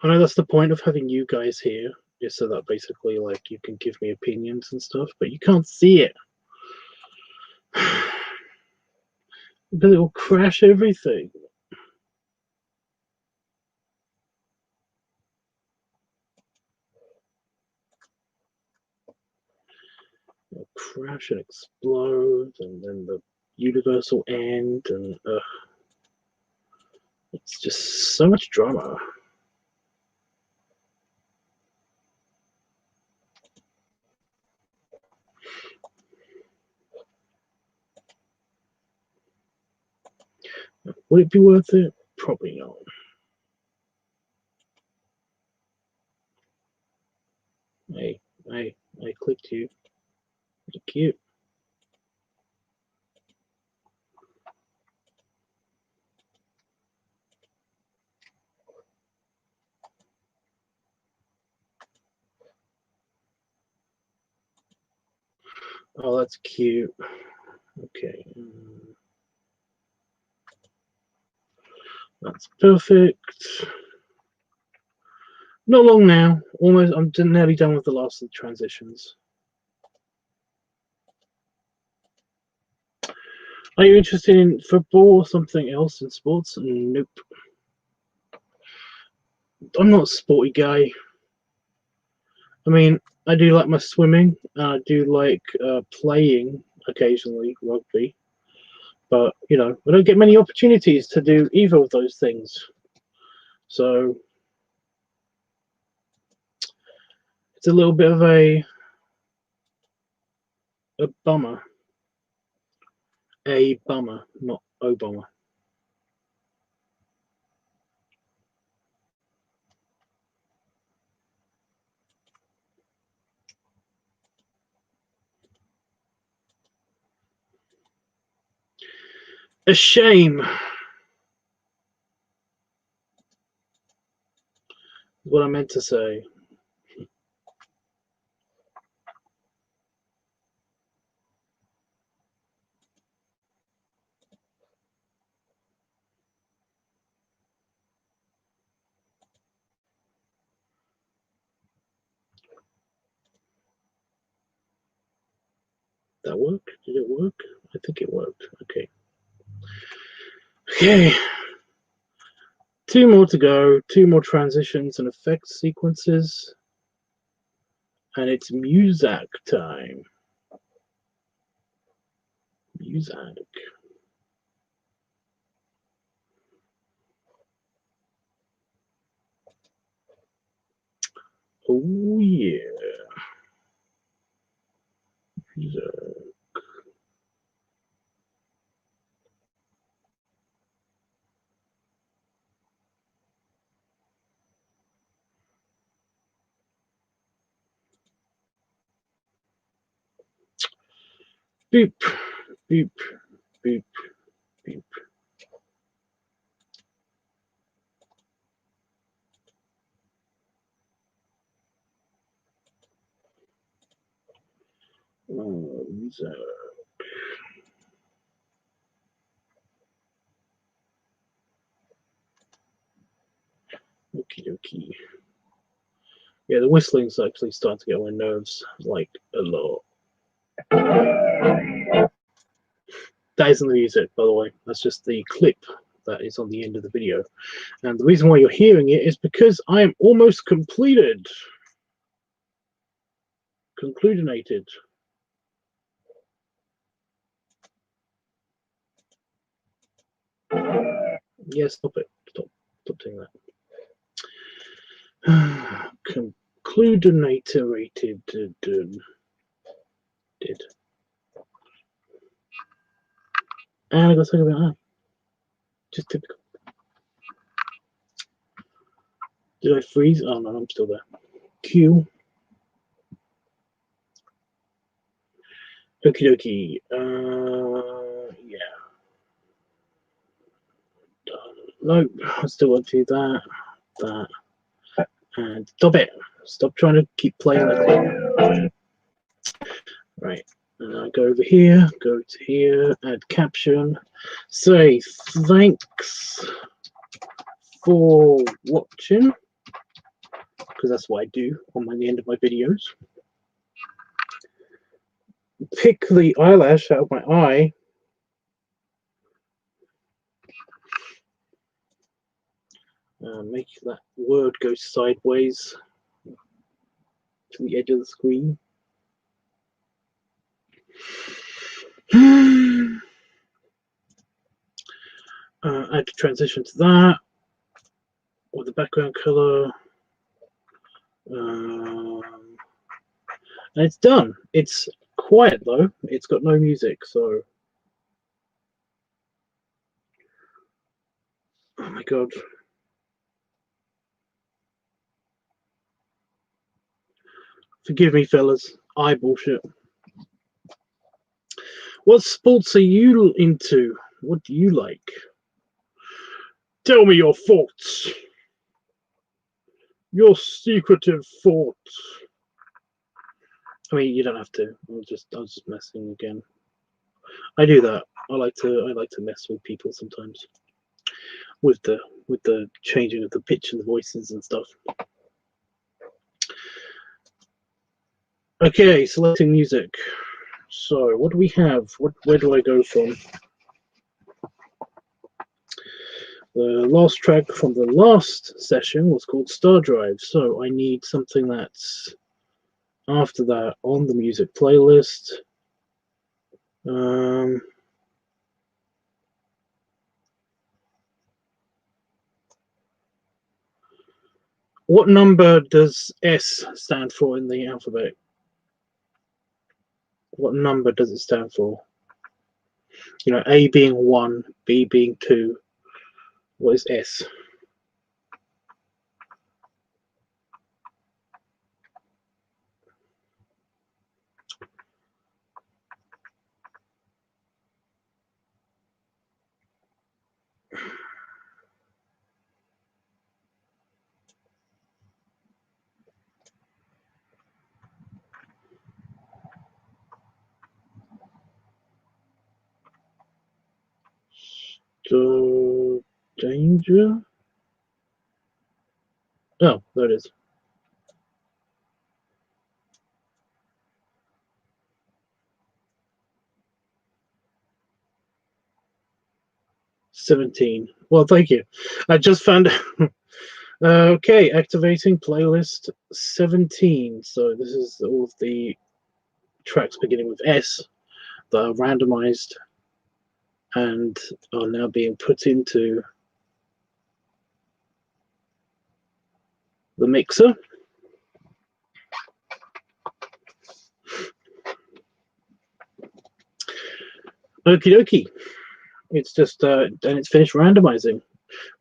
I know that's the point of having you guys here, is so that basically, like, you can give me opinions and stuff, but you can't see it. But it will crash everything. It'll crash and explode, and then the universe will end, and it's just so much drama. Would it be worth it? Probably not. Hey, I clicked you. You're cute. Oh, that's cute. Okay. That's perfect. Not long now. Almost. I'm nearly done with the last of the transitions. Are you interested in football or something else in sports? Nope. I'm not a sporty guy. I mean, I do like my swimming. I do like playing occasionally rugby, but you know, I don't get many opportunities to do either of those things. So it's a little bit of a bummer. A bummer, not Obama. A shame. Is what I meant to say. That work? Did it work? I think it worked. Okay. Okay. 2 more to go. 2 more transitions and effects sequences. And it's music time. Music. Oh yeah. Music. Beep, beep, beep, beep. Music. Okie dokie. Yeah, the whistling's actually starting to get on my nerves, like, a lot. That isn't the music, by the way. That's just the clip that is on the end of the video. And the reason why you're hearing it is because I am almost completed. Concludinated. Yeah, stop it. Stop saying that. Concludinated. Did. And I got to talk about that. Just typical. Did I freeze? Oh no, I'm still there. Q. Okie dokie. Yeah. Nope. I still want to do that, and stop it. Stop trying to keep playing the clip. Right. And I go over here, go to here, add caption, say thanks for watching, because that's what I do on the end of my videos. Pick the eyelash out of my eye. Make that word go sideways to the edge of the screen. Add transition to that with the background color. And it's done. It's quiet though. It's got no music, so. Oh my god. Forgive me, fellas. I bullshit. What sports are you into? What do you like? Tell me your thoughts. Your secretive thoughts. I mean, you don't have to. I was just messing again. I do that. I like to mess with people sometimes. With the changing of the pitch and the voices and stuff. Okay, selecting music. So what do we have? Where do I go from? The last track from the last session was called Star Drive, so I need something that's after that on the music playlist. What number does S stand for in the alphabet? What number does it stand for? You know, A being 1, B being 2. What is S? So, danger? Oh, there it is. $17. Well, thank you. I just found okay, activating playlist 17. So this is all of the tracks beginning with S that are randomized and are now being put into the mixer. Okie dokie. It's just and it's finished randomizing.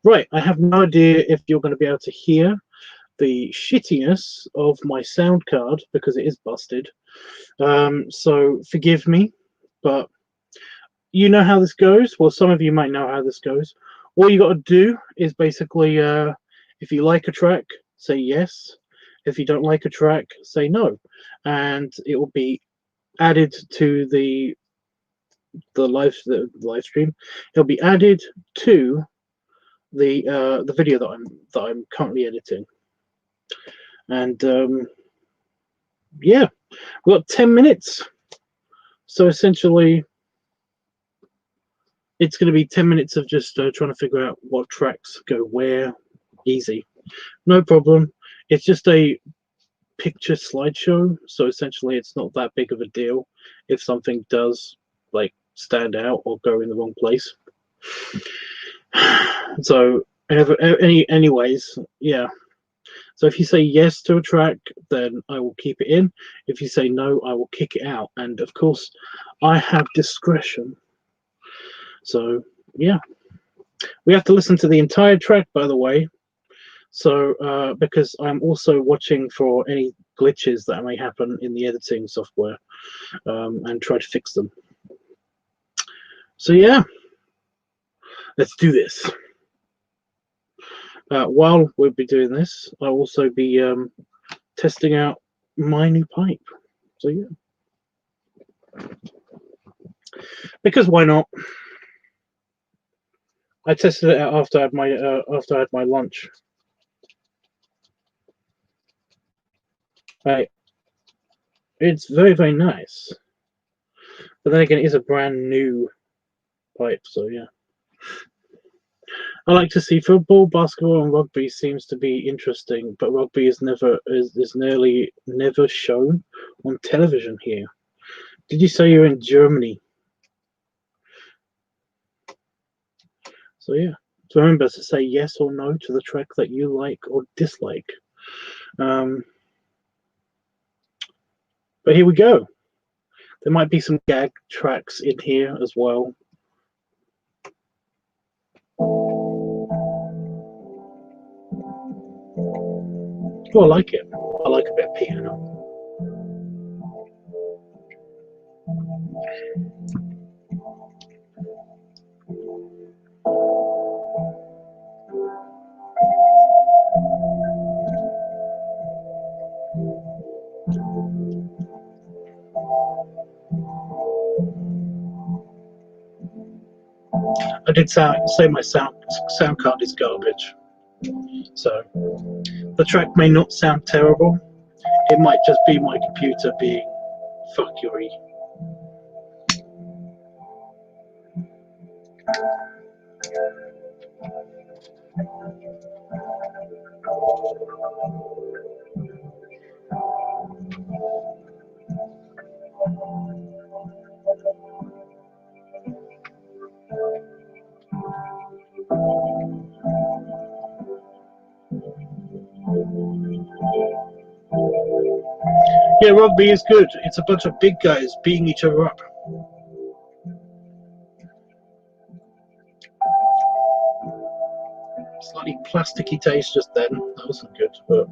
Right, I have no idea if you're going to be able to hear the shittiness of my sound card because it is busted. So forgive me, but you know how this goes. Well, some of you might know how this goes. All you got to do is basically, if you like a track, say yes. If you don't like a track, say no, and it will be added to the live stream. It'll be added to the video that I'm currently editing, and yeah, we've got 10 minutes. So essentially, it's going to be 10 minutes of just trying to figure out what tracks go where. Easy, no problem. It's just a picture slideshow, so essentially it's not that big of a deal if something does like stand out or go in the wrong place. So anyways, yeah. So if you say yes to a track, then I will keep it in. If you say no, I will kick it out. And of course, I have discretion. So yeah, we have to listen to the entire track, by the way. So because I'm also watching for any glitches that may happen in the editing software and try to fix them. So yeah, let's do this. While we'll be doing this, I'll also be testing out my new pipe. So yeah, because why not? I tested it out after I had my lunch. Right, it's very, very nice. But then again, it is a brand new pipe, so yeah. I like to see football, basketball, and rugby seems to be interesting, but rugby is nearly never shown on television here. Did you say you're in Germany? So yeah. So remember to say yes or no to the track that you like or dislike. But here we go. There might be some gag tracks in here as well. Oh, I like it. I like a bit of piano. I did say my sound card is garbage. So the track may not sound terrible. It might just be my computer being fuckery. Yeah, rugby is good. It's a bunch of big guys beating each other up. Slightly plasticky taste just then. That wasn't good, but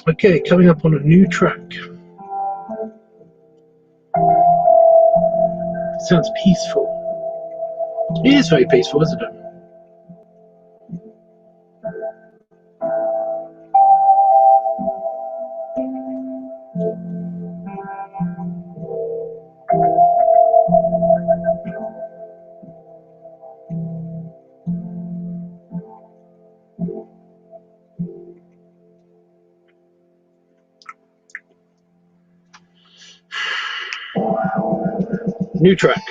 okay, coming up on a new track. Sounds peaceful. It is very peaceful, isn't it? New track.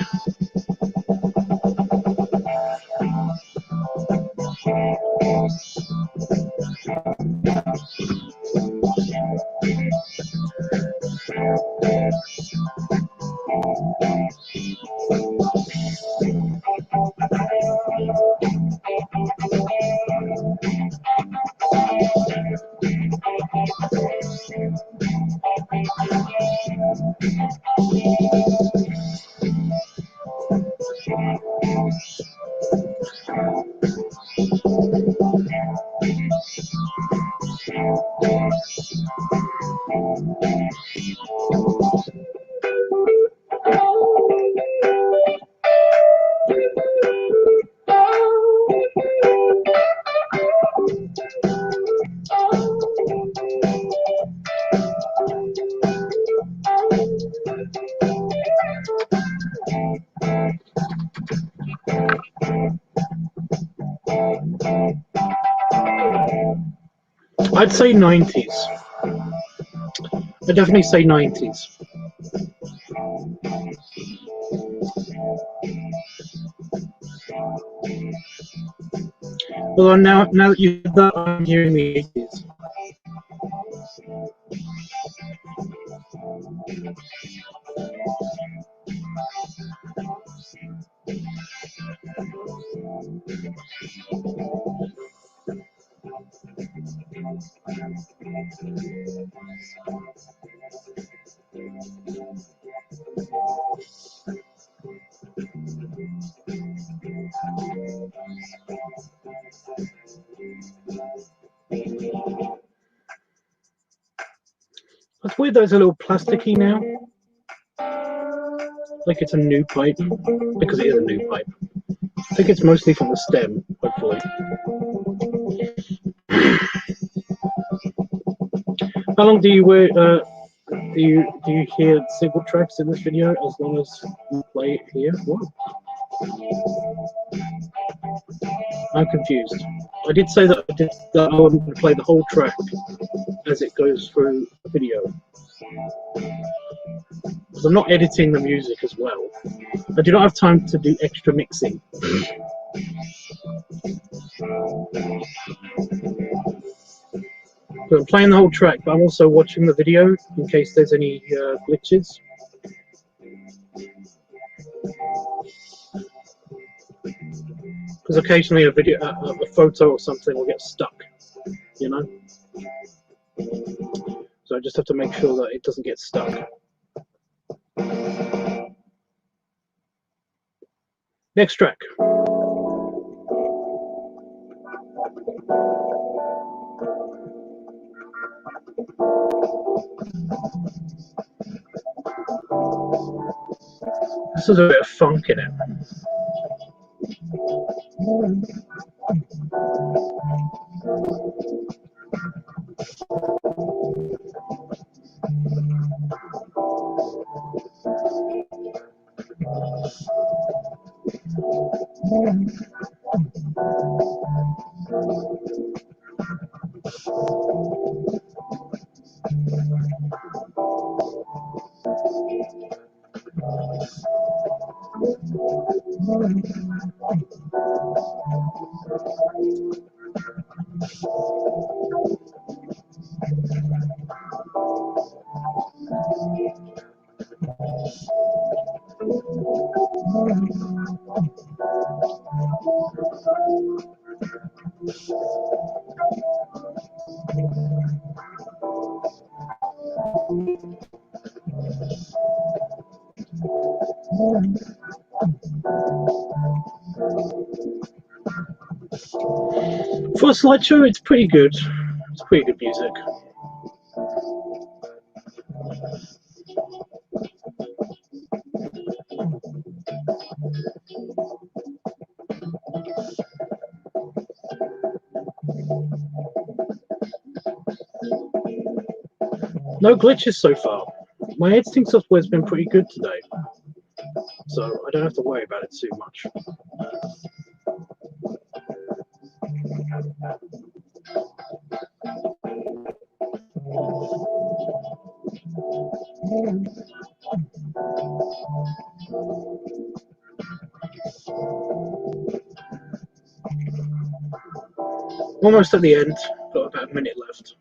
I'd say 90s. I'd definitely say 90s. Well, now that you said that, I'm hearing the 80s. It's weird that it's a little plasticky now. Like it's a new pipe, because it is a new pipe. I think it's mostly from the stem, hopefully. How long do you wear? Do you hear single tracks in this video as long as you play it here? What? I'm confused. I did say that I wasn't going to play the whole track as it goes through the video. Because I'm not editing the music as well. I do not have time to do extra mixing. So I'm playing the whole track, but I'm also watching the video in case there's any glitches. Because occasionally a photo or something will get stuck, you know? So I just have to make sure that it doesn't get stuck. Next track. This has a bit of funk in it. For a slideshow, it's pretty good. It's pretty good music. No glitches so far. My editing software's been pretty good today, so I don't have to worry about it too much. Almost at the end, got about a minute left.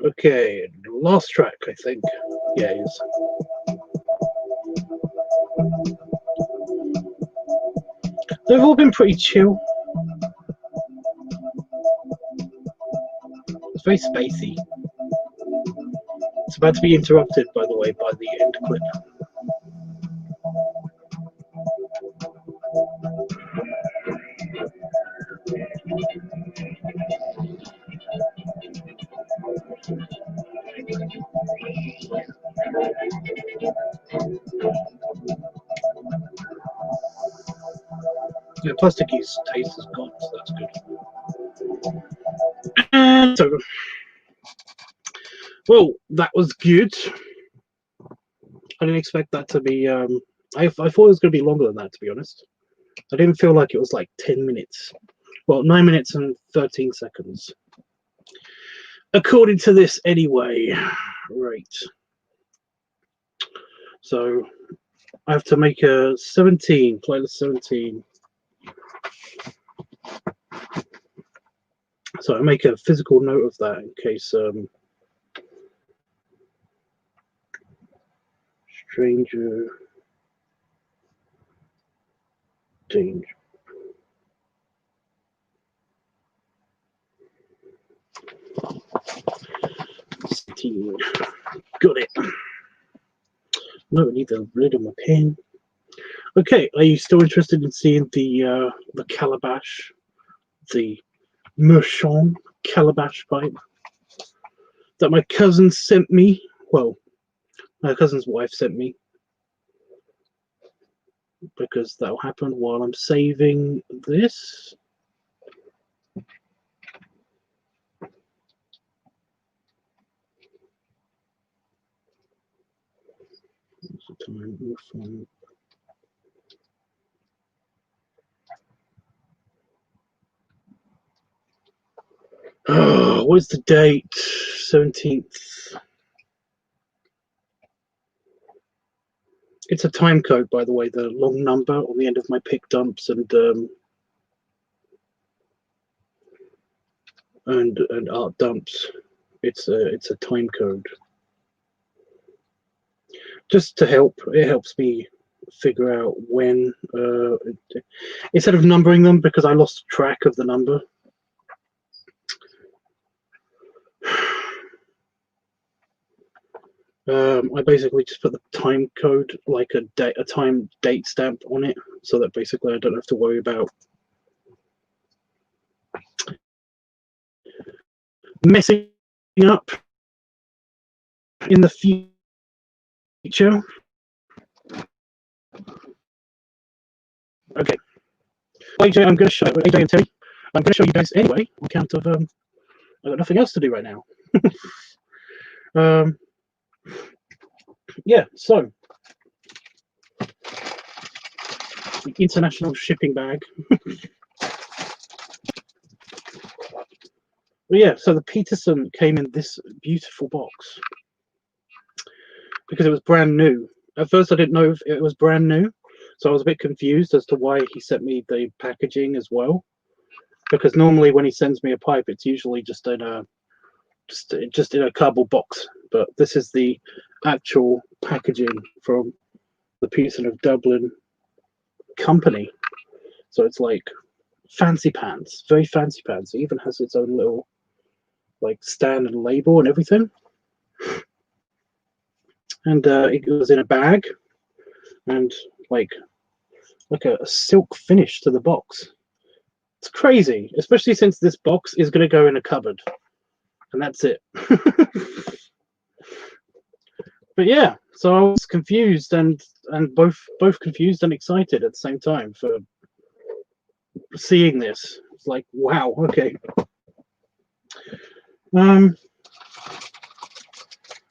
Okay, last track, I think. Yeah, it is. They've all been pretty chill. It's very spacey. It's about to be interrupted, by the way, by the end clip. Yeah, Plasticy's taste is gone, so that's good. And so, well, that was good. I didn't expect that to be. I thought it was going to be longer than that, to be honest. I didn't feel like it was like 10 minutes. Well, 9 minutes and 13 seconds. According to this, anyway. Right. So, I have to make a 17, playlist 17. So I make a physical note of that in case stranger danger. Got it. No, I need the lid of my pen. Okay, are you still interested in seeing the calabash, the Merchant calabash pipe that my cousin sent me? Well, my cousin's wife sent me, because that'll happen while I'm saving this. Oh, what's the date? 17th. It's a time code, by the way, the long number on the end of my pick dumps, and and art dumps. It's a time code. Just to help, it helps me figure out when, instead of numbering them, because I lost track of the number. I basically just put the time code, like a time date stamp on it, so that basically I don't have to worry about messing up in the future. Okay, AJ, I'm going to show AJ and Terry. I'm going to show you guys anyway, on account of I've got nothing else to do right now. Yeah, so the international shipping bag. But yeah, so the Peterson came in this beautiful box because it was brand new. At first, I didn't know if it was brand new, so I was a bit confused as to why he sent me the packaging as well. Because normally, when he sends me a pipe, it's usually just in a cardboard box. But this is the actual packaging from the Peterson of Dublin company. So it's like fancy pants, very fancy pants. It even has its own little like stand and label and everything. And it was in a bag and like a silk finish to the box. It's crazy, especially since this box is going to go in a cupboard, and that's it. But yeah, so I was confused and both confused and excited at the same time for seeing this. It's like, wow, okay. But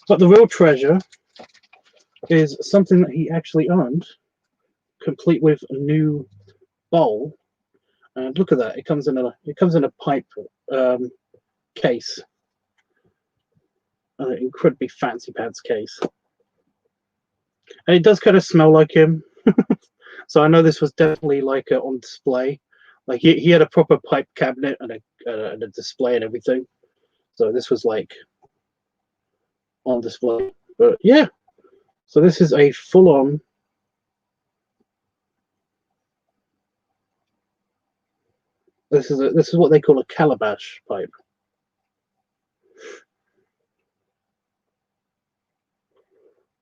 the real treasure is something that he actually owned, complete with a new bowl. And look at that! It comes in a pipe case, an incredibly fancy pants case, and it does kind of smell like him. So I know this was definitely like on display. Like he had a proper pipe cabinet and a display and everything. So this was like on display. But yeah, so this is a full-on. This is what they call a calabash pipe.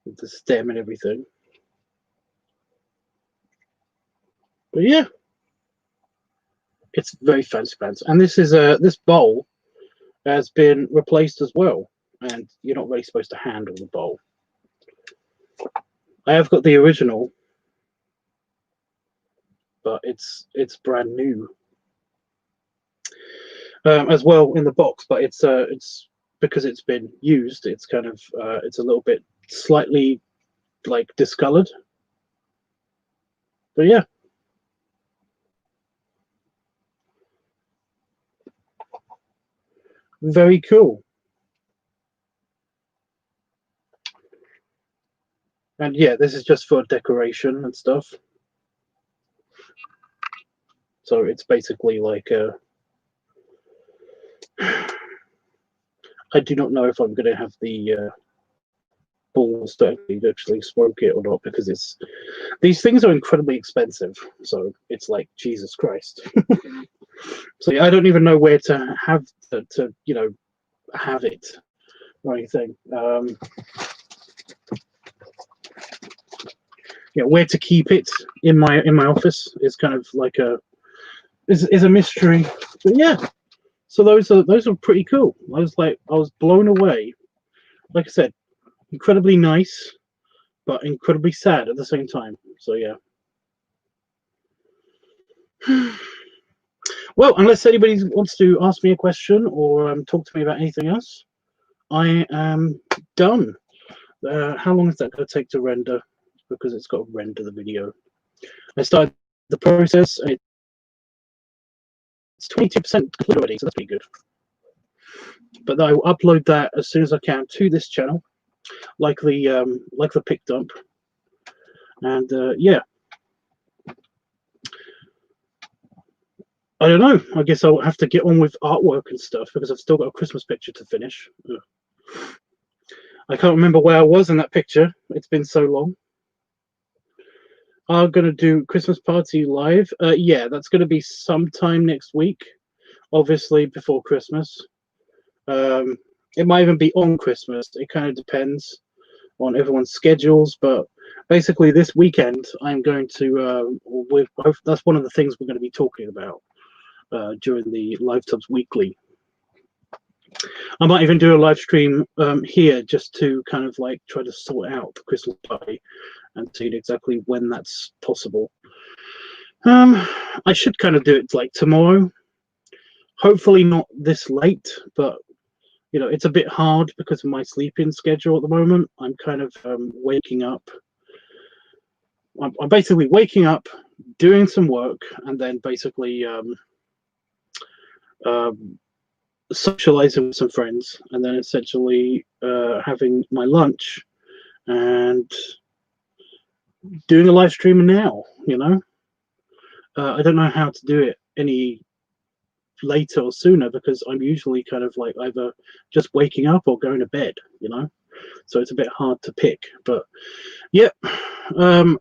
With the stem and everything. But yeah, it's very fancy pants. And this is this bowl has been replaced as well. And you're not really supposed to handle the bowl. I have got the original, but it's brand new as well in the box. But it's because it's been used. It's kind of it's a little bit slightly like discolored. But yeah, very cool. And yeah, this is just for decoration and stuff. So it's basically like I do not know if I'm going to have the balls to actually smoke it or not, because these things are incredibly expensive. So it's like, Jesus Christ. So yeah, I don't even know where to have to have it or anything. Yeah, where to keep it in my office is kind of like is a mystery. But yeah, so those are pretty cool. I was blown away. Like I said, incredibly nice, but incredibly sad at the same time. So yeah. Well, unless anybody wants to ask me a question or talk to me about anything else, I am done. How long is that going to take to render? Because it's got to render the video. I started the process. It's 22% complete already, so that's pretty good. But I will upload that as soon as I can to this channel, like the pick dump. And yeah. I don't know. I guess I'll have to get on with artwork and stuff because I've still got a Christmas picture to finish. Ugh. I can't remember where I was in that picture. It's been so long. I'm going to do Christmas party live. Yeah, that's going to be sometime next week, obviously before Christmas. It might even be on Christmas. It kind of depends on everyone's schedules, but basically this weekend I'm going to, that's one of the things we're going to be talking about during the LiveTubs Weekly. I might even do a live stream here just to kind of like try to sort out the Christmas party and see exactly when that's possible. I should kind of do it like tomorrow. Hopefully not this late, but you know, it's a bit hard because of my sleeping schedule at the moment. I'm kind of waking up. I'm basically waking up, doing some work, and then basically socializing with some friends, and then essentially having my lunch and doing a live stream now. You know, I don't know how to do it any later or sooner because I'm usually kind of like either just waking up or going to bed. You know, so it's a bit hard to pick. But yeah,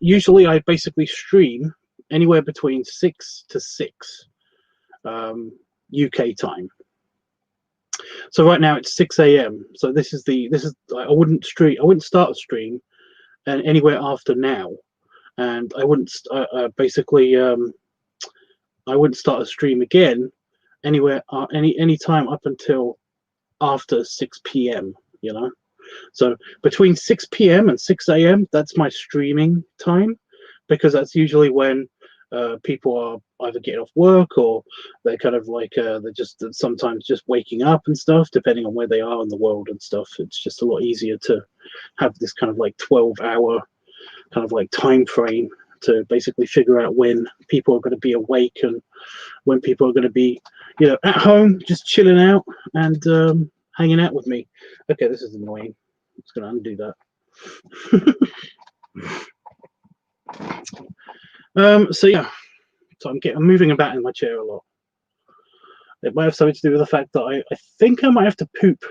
usually I basically stream anywhere between 6 to 6 UK time. So right now it's 6 a.m. So this is I wouldn't start a stream and anywhere after now, and I wouldn't basically I wouldn't start a stream again anywhere any time up until after 6 p.m. You know, so between 6 p.m. and 6 a.m. that's my streaming time because that's usually when people are either getting off work or they're kind of like they're just sometimes just waking up and stuff, depending on where they are in the world and stuff. It's just a lot easier to have this kind of like 12-hour kind of like time frame to basically figure out when people are going to be awake and when people are going to be, you know, at home just chilling out and hanging out with me. Okay, this is annoying. I'm just going to undo that. So yeah, so I'm moving about in my chair a lot. It might have something to do with the fact that I think I might have to poop.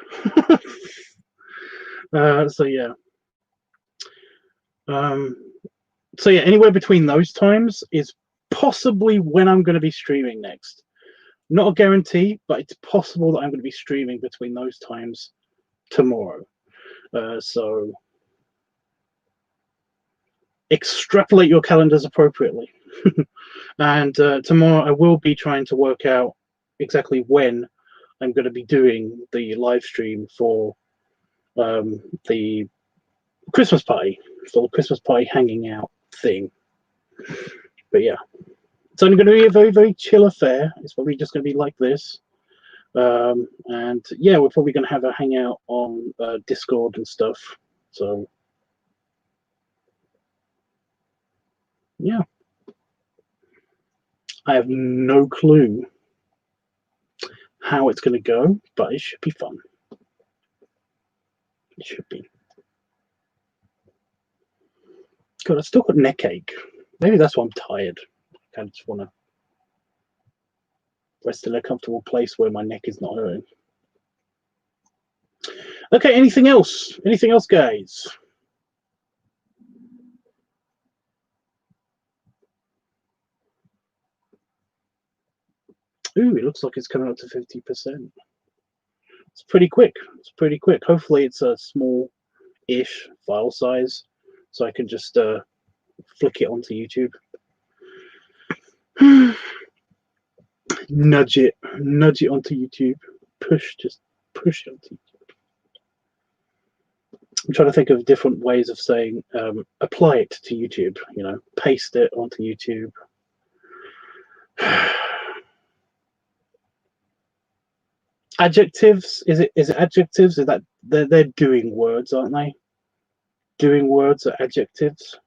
So yeah. So yeah, anywhere between those times is possibly when I'm going to be streaming next. Not a guarantee, but it's possible that I'm going to be streaming between those times tomorrow. So extrapolate your calendars appropriately. And tomorrow I will be trying to work out exactly when I'm going to be doing the live stream for the Christmas party, for the Christmas party hanging out thing. But yeah, it's only going to be a very, very chill affair. It's probably just going to be like this. And yeah, we're probably going to have a hangout on Discord and stuff. So yeah, I have no clue how it's going to go, but it should be fun. It should be. God, I still got neck ache. Maybe that's why I'm tired. I just want to rest in a comfortable place where my neck is not hurting. Okay, anything else? Anything else, guys? Ooh, it looks like it's coming up to 50%. It's pretty quick. It's pretty quick. Hopefully it's a small-ish file size, so I can just flick it onto YouTube. Nudge it onto YouTube. Just push it onto YouTube. I'm trying to think of different ways of saying apply it to YouTube. You know, paste it onto YouTube. Adjectives? Is it adjectives? Is that they're doing words, aren't they? Doing words are adjectives.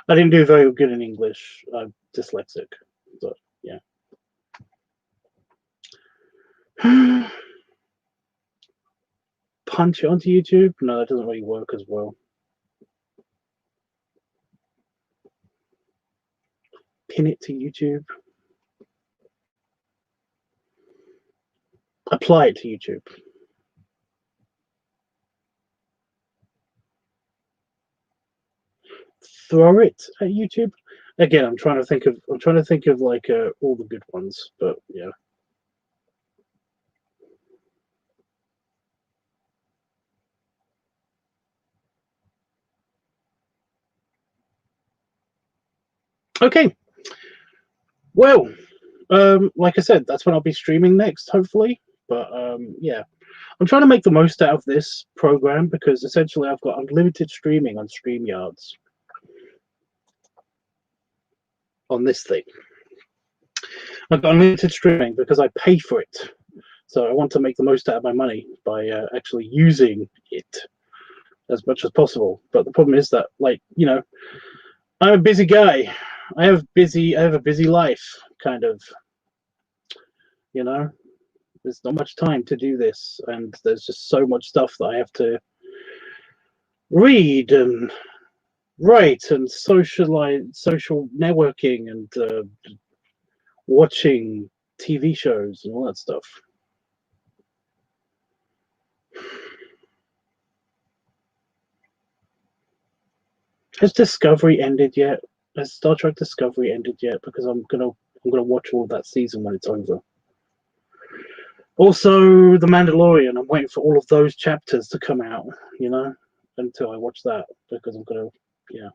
I didn't do very good in English. I'm dyslexic, but yeah. Punch it onto YouTube? No, that doesn't really work as well. pin it to YouTube. Apply it to YouTube. Throw it at YouTube. Again, I'm trying to think of like all the good ones, but yeah. Okay. Well, like I said, that's when I'll be streaming next, hopefully. But yeah, I'm trying to make the most out of this program because essentially I've got unlimited streaming on StreamYards on this thing. I've got unlimited streaming because I pay for it. So I want to make the most out of my money by actually using it as much as possible. But the problem is that, like, you know, I'm a busy guy. I have a busy life, kind of. You know, there's not much time to do this, and there's just so much stuff that I have to read and write and social networking and watching TV shows and all that stuff. Has Discovery ended yet? Has Star Trek Discovery ended yet? Because I'm gonna watch all of that season when it's over. Also, The Mandalorian. I'm waiting for all of those chapters to come out. You know, until I watch that because I'm gonna, yeah.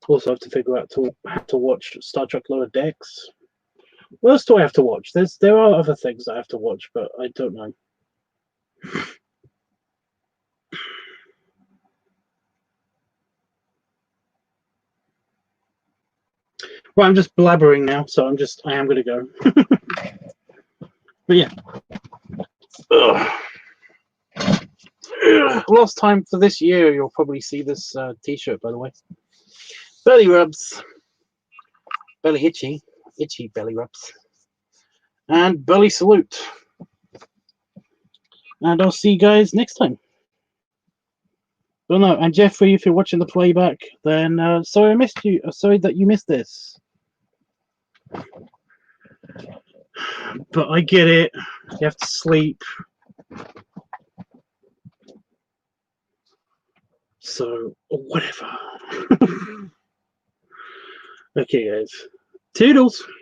Also, have to figure out how to watch Star Trek Lower Decks. What else do I have to watch? There are other things I have to watch, but I don't know. Right, I'm just blabbering now, so I am going to go. But yeah. Last time for this year, you'll probably see this t-shirt, by the way. Belly rubs. Belly itchy. Itchy belly rubs. And belly salute. And I'll see you guys next time. Well, no, and Jeffrey, if you're watching the playback, then sorry I missed you. Sorry that you missed this. But I get it. You have to sleep. So, whatever. Okay, guys. Toodles.